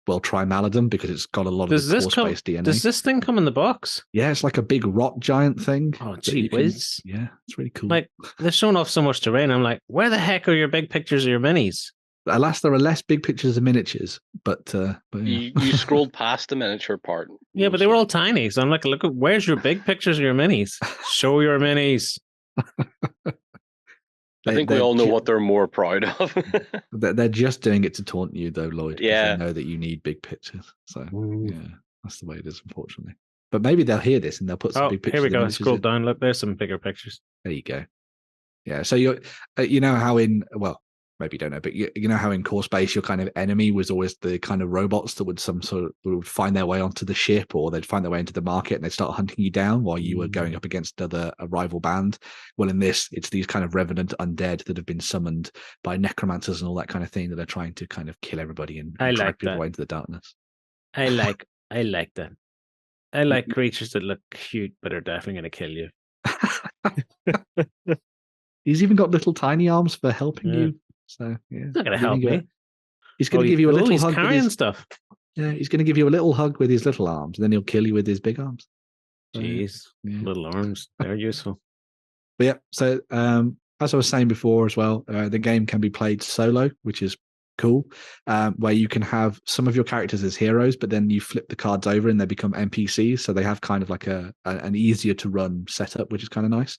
Speaker 2: well, try Maladum because it's got a lot of the Core Space DNA.
Speaker 1: Does this thing come in the box?
Speaker 2: Yeah, it's like a big rock giant thing.
Speaker 1: Oh, gee whiz.
Speaker 2: Yeah, it's really cool.
Speaker 1: Like, they've shown off so much terrain. I'm like, where the heck are your big pictures of your minis?
Speaker 2: Alas, there are less big pictures of miniatures, but yeah.
Speaker 3: you scrolled past the miniature part.
Speaker 1: Yeah, but they were all tiny. So I'm like, look, where's your big pictures of your minis? Show your minis.
Speaker 3: I think we all know what they're more proud of.
Speaker 2: They're just doing it to taunt you, though, Lloyd.
Speaker 3: Yeah,
Speaker 2: they know that you need big pictures. So yeah, that's the way it is, unfortunately. But maybe they'll hear this and they'll put some big pictures.
Speaker 1: Here we go. Scroll down. Look, there's some bigger pictures.
Speaker 2: There you go. Yeah. So you know how maybe you don't know, but you know how in Core Space your kind of enemy was always the kind of robots that would would find their way onto the ship, or they'd find their way into the market and they'd start hunting you down while you were going up against a rival band. Well, in this, it's these kind of revenant undead that have been summoned by necromancers and all that kind of thing that are trying to kind of kill everybody and drag people away into the darkness.
Speaker 1: I like that. I like creatures that look cute but are definitely going to kill you.
Speaker 2: He's even got little tiny arms for helping you. So yeah,
Speaker 1: he's not going to help me.
Speaker 2: He's going to give you a little hug.
Speaker 1: He's carrying stuff.
Speaker 2: Yeah, he's going to give you a little hug with his little arms, and then he'll kill you with his big arms.
Speaker 1: Jeez, little arms, they're useful.
Speaker 2: But yeah, so as I was saying before as well, the game can be played solo, which is cool, where you can have some of your characters as heroes, but then you flip the cards over and they become NPCs, so they have kind of like an easier to run setup, which is kind of nice.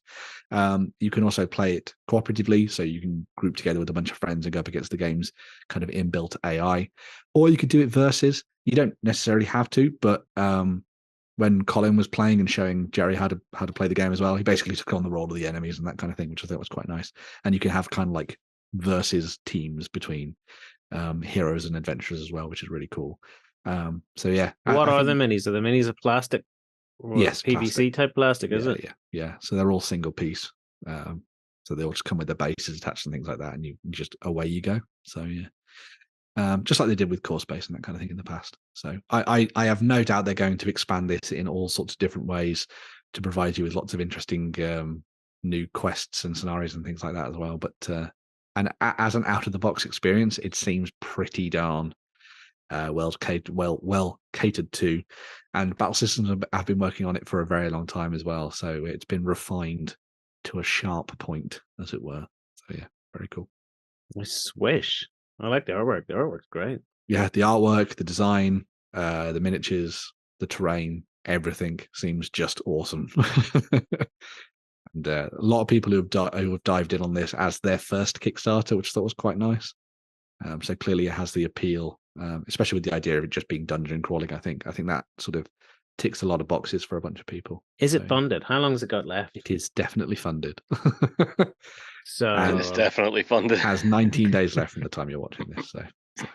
Speaker 2: You can also play it cooperatively, so you can group together with a bunch of friends and go up against the game's kind of inbuilt AI, or you could do it versus. You don't necessarily have to, but when Colin was playing and showing Jerry how to play the game as well, he basically took on the role of the enemies and that kind of thing, which I thought was quite nice. And you can have kind of like versus teams between heroes and adventurers as well, which is really cool. So yeah,
Speaker 1: what are the minis? Are the minis of plastic?
Speaker 2: Yes,
Speaker 1: PVC
Speaker 2: plastic.
Speaker 1: type plastic, is it?
Speaker 2: Yeah. So they're all single piece. So they all just come with their bases attached and things like that, and you just away you go. So yeah, just like they did with Core Space and that kind of thing in the past. So I have no doubt they're going to expand this in all sorts of different ways to provide you with lots of interesting new quests and scenarios and things like that as well. But and as an out of the box experience, it seems pretty darn well catered to, and Battle Systems have been working on it for a very long time as well. So it's been refined to a sharp point, as it were. So yeah, very cool.
Speaker 1: Swish. I like the artwork. The artwork's great.
Speaker 2: Yeah, the artwork, the design, the miniatures, the terrain, everything seems just awesome. And a lot of people who have dived in on this as their first Kickstarter, which I thought was quite nice. So clearly it has the appeal, especially with the idea of it just being dungeon crawling. I think that sort of ticks a lot of boxes for a bunch of people.
Speaker 1: Is it funded? How long has it got left?
Speaker 2: It is definitely funded.
Speaker 3: And it's definitely funded.
Speaker 2: It has 19 days left from the time you're watching this. So yeah.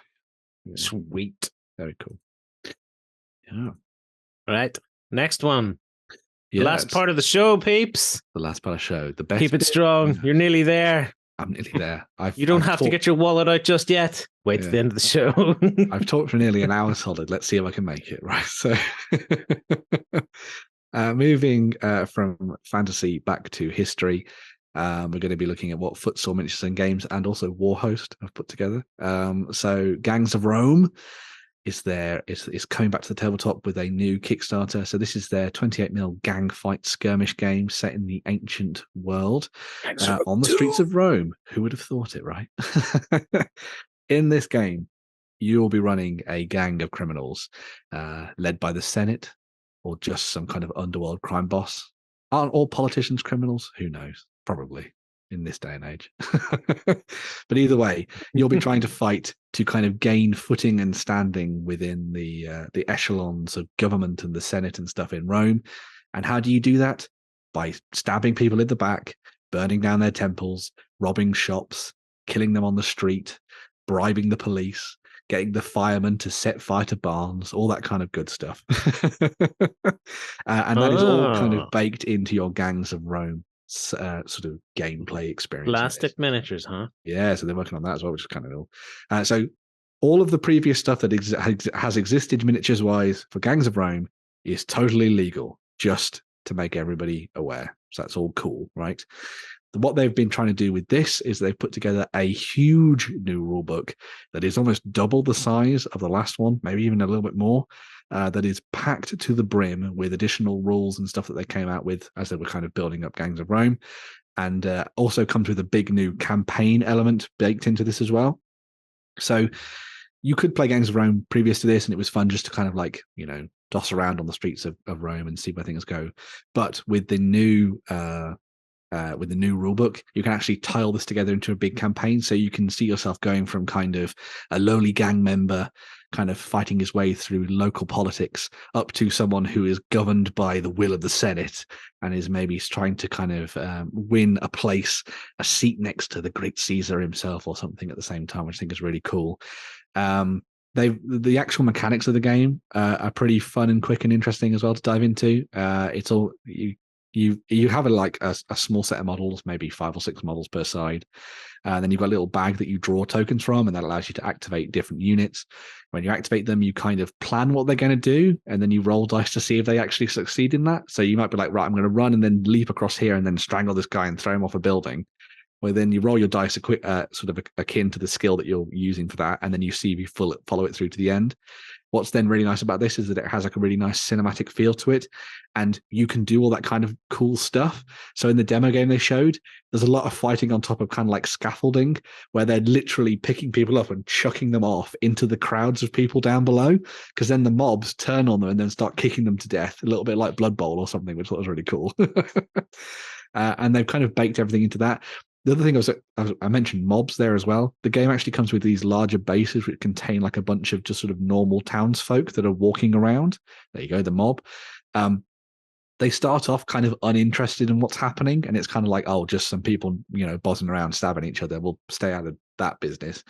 Speaker 1: Sweet.
Speaker 2: Very cool. Yeah.
Speaker 1: Right. Next one.
Speaker 2: Yeah,
Speaker 1: last part of the show, peeps.
Speaker 2: The last part of the show. The best.
Speaker 1: Keep it strong. You're nearly there.
Speaker 2: I'm nearly there.
Speaker 1: You don't have to get your wallet out just yet. Wait till the end of the show.
Speaker 2: I've talked for nearly an hour solid. Let's see if I can make it. Right. So moving from fantasy back to history, we're going to be looking at what Footsore Miniatures and Games and also Warhost have put together. So Gangs of Rome is coming back to the tabletop with a new Kickstarter. So this is their 28mm gang fight skirmish game set in the ancient world on the streets of Rome. Who would have thought it, right? In this game, you will be running a gang of criminals led by the Senate or just some kind of underworld crime boss. Aren't all politicians criminals? Who knows? Probably. in this day and age. But either way, you'll be trying to fight to kind of gain footing and standing within the echelons of government and the Senate and stuff in Rome. And how do you do that? By stabbing people in the back, burning down their temples, robbing shops, killing them on the street, bribing the police, getting the firemen to set fire to barns, all that kind of good stuff. And that is all kind of baked into your Gangs of Rome sort of gameplay experience.
Speaker 1: Plastic miniatures, huh?
Speaker 2: Yeah, so they're working on that as well, which is kind of cool. So all of the previous stuff that has existed miniatures-wise for Gangs of Rome is totally legal, just to make everybody aware. So that's all cool, right? What they've been trying to do with this is they've put together a huge new rule book that is almost double the size of the last one, maybe even a little bit more, that is packed to the brim with additional rules and stuff that they came out with as they were kind of building up Gangs of Rome, and also comes with a big new campaign element baked into this as well. So you could play Gangs of Rome previous to this, and it was fun just to kind of like, doss around on the streets of Rome and see where things go. But with the new rule book, you can actually tile this together into a big campaign. So you can see yourself going from kind of a lowly gang member, kind of fighting his way through local politics, up to someone who is governed by the will of the Senate and is maybe trying to kind of win a seat next to the great Caesar himself or something at the same time, which I think is really cool. The actual mechanics of the game are pretty fun and quick and interesting as well to dive into. It's all you have a small set of models, maybe 5 or 6 models per side. Then you've got a little bag that you draw tokens from, and that allows you to activate different units. When you activate them, you kind of plan what they're going to do, and then you roll dice to see if they actually succeed in that. So you might be like, right, I'm going to run and then leap across here and then strangle this guy and throw him off a building. Well, then you roll your dice sort of akin to the skill that you're using for that, and then you see if you follow it through to the end. What's then really nice about this is that it has like a really nice cinematic feel to it, and you can do all that kind of cool stuff. So in the demo game they showed, there's a lot of fighting on top of kind of like scaffolding, where they're literally picking people up and chucking them off into the crowds of people down below, because then the mobs turn on them and then start kicking them to death, a little bit like Blood Bowl or something, which I thought was really cool. And they've kind of baked everything into that. The other thing I mentioned mobs there as well. The game actually comes with these larger bases which contain like a bunch of just sort of normal townsfolk that are walking around. There you go, the mob. They start off kind of uninterested in what's happening, and it's kind of like, oh, just some people, bossing around, stabbing each other. We'll stay out of that business.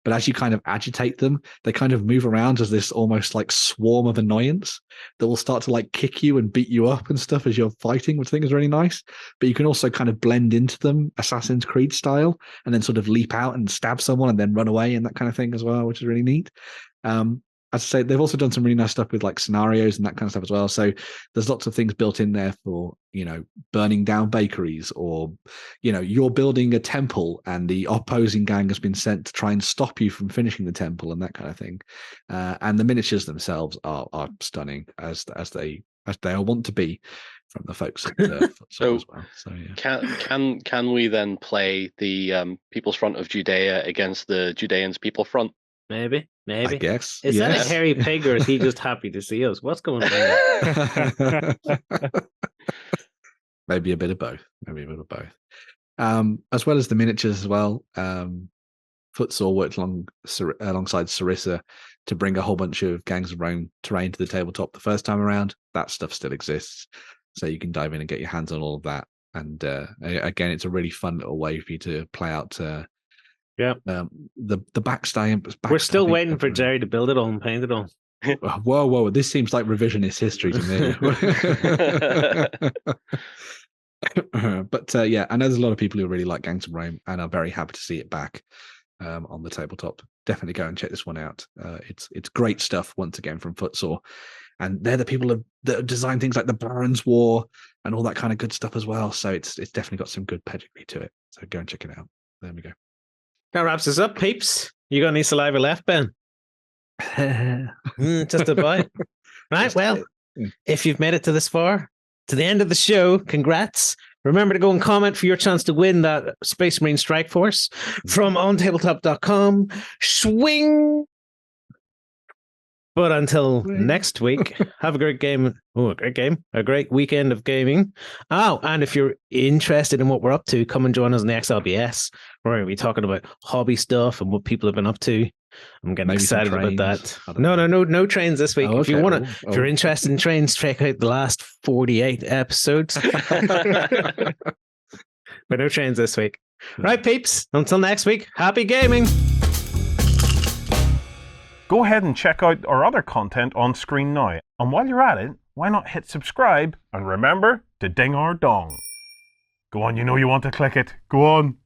Speaker 2: But as you kind of agitate them, they kind of move around as this almost like swarm of annoyance that will start to like kick you and beat you up and stuff as you're fighting, which I think is really nice. But you can also kind of blend into them Assassin's Creed style, and then sort of leap out and stab someone and then run away and that kind of thing as well, which is really neat. As I say, they've also done some really nice stuff with like scenarios and that kind of stuff as well. So there's lots of things built in there for, burning down bakeries, or, you're building a temple and the opposing gang has been sent to try and stop you from finishing the temple and that kind of thing. And the miniatures themselves are stunning as they all want to be from the folks at Footsore as well. So yeah.
Speaker 3: Can we then play the People's Front of Judea against the Judeans People Front?
Speaker 1: Maybe.
Speaker 2: I guess.
Speaker 1: Is that a hairy pig, or is he just happy to see us? What's going on?
Speaker 2: Maybe a bit of both. As well as the miniatures as well. Footsore worked alongside Sarissa to bring a whole bunch of Gangs of Rome terrain to the tabletop the first time around. That stuff still exists, so you can dive in and get your hands on all of that. And again, it's a really fun little way for you to play out the backstab.
Speaker 1: We're still waiting for Jerry to build it all and paint it all.
Speaker 2: Whoa, this seems like revisionist history to me. But yeah, I know there's a lot of people who really like Gangs of Rome and are very happy to see it back on the tabletop. Definitely go and check this one out. It's great stuff once again from Footsore, and they're the people that have designed things like the Barons War and all that kind of good stuff as well. So it's definitely got some good pedigree to it. So go and check it out. There we go.
Speaker 1: That wraps us up, peeps. You got any saliva left, Ben? Just a bite. Right, well, if you've made it to this far, to the end of the show, congrats. Remember to go and comment for your chance to win that Space Marine Strike Force from OnTableTop.com. Swing! But until next week, have a great game. Oh, a great game. A great weekend of gaming. Oh, and if you're interested in what we're up to, come and join us in the XLBS. We're going to be talking about hobby stuff and what people have been up to. I'm getting excited about that. No trains this week.
Speaker 2: Oh,
Speaker 1: if you want to, if you're interested in trains, check out the last 48 episodes. But no trains this week. Right, peeps. Until next week, happy gaming.
Speaker 6: Go ahead and check out our other content on screen now. And while you're at it, why not hit subscribe and remember to ding our dong. Go on, you know you want to click it. Go on.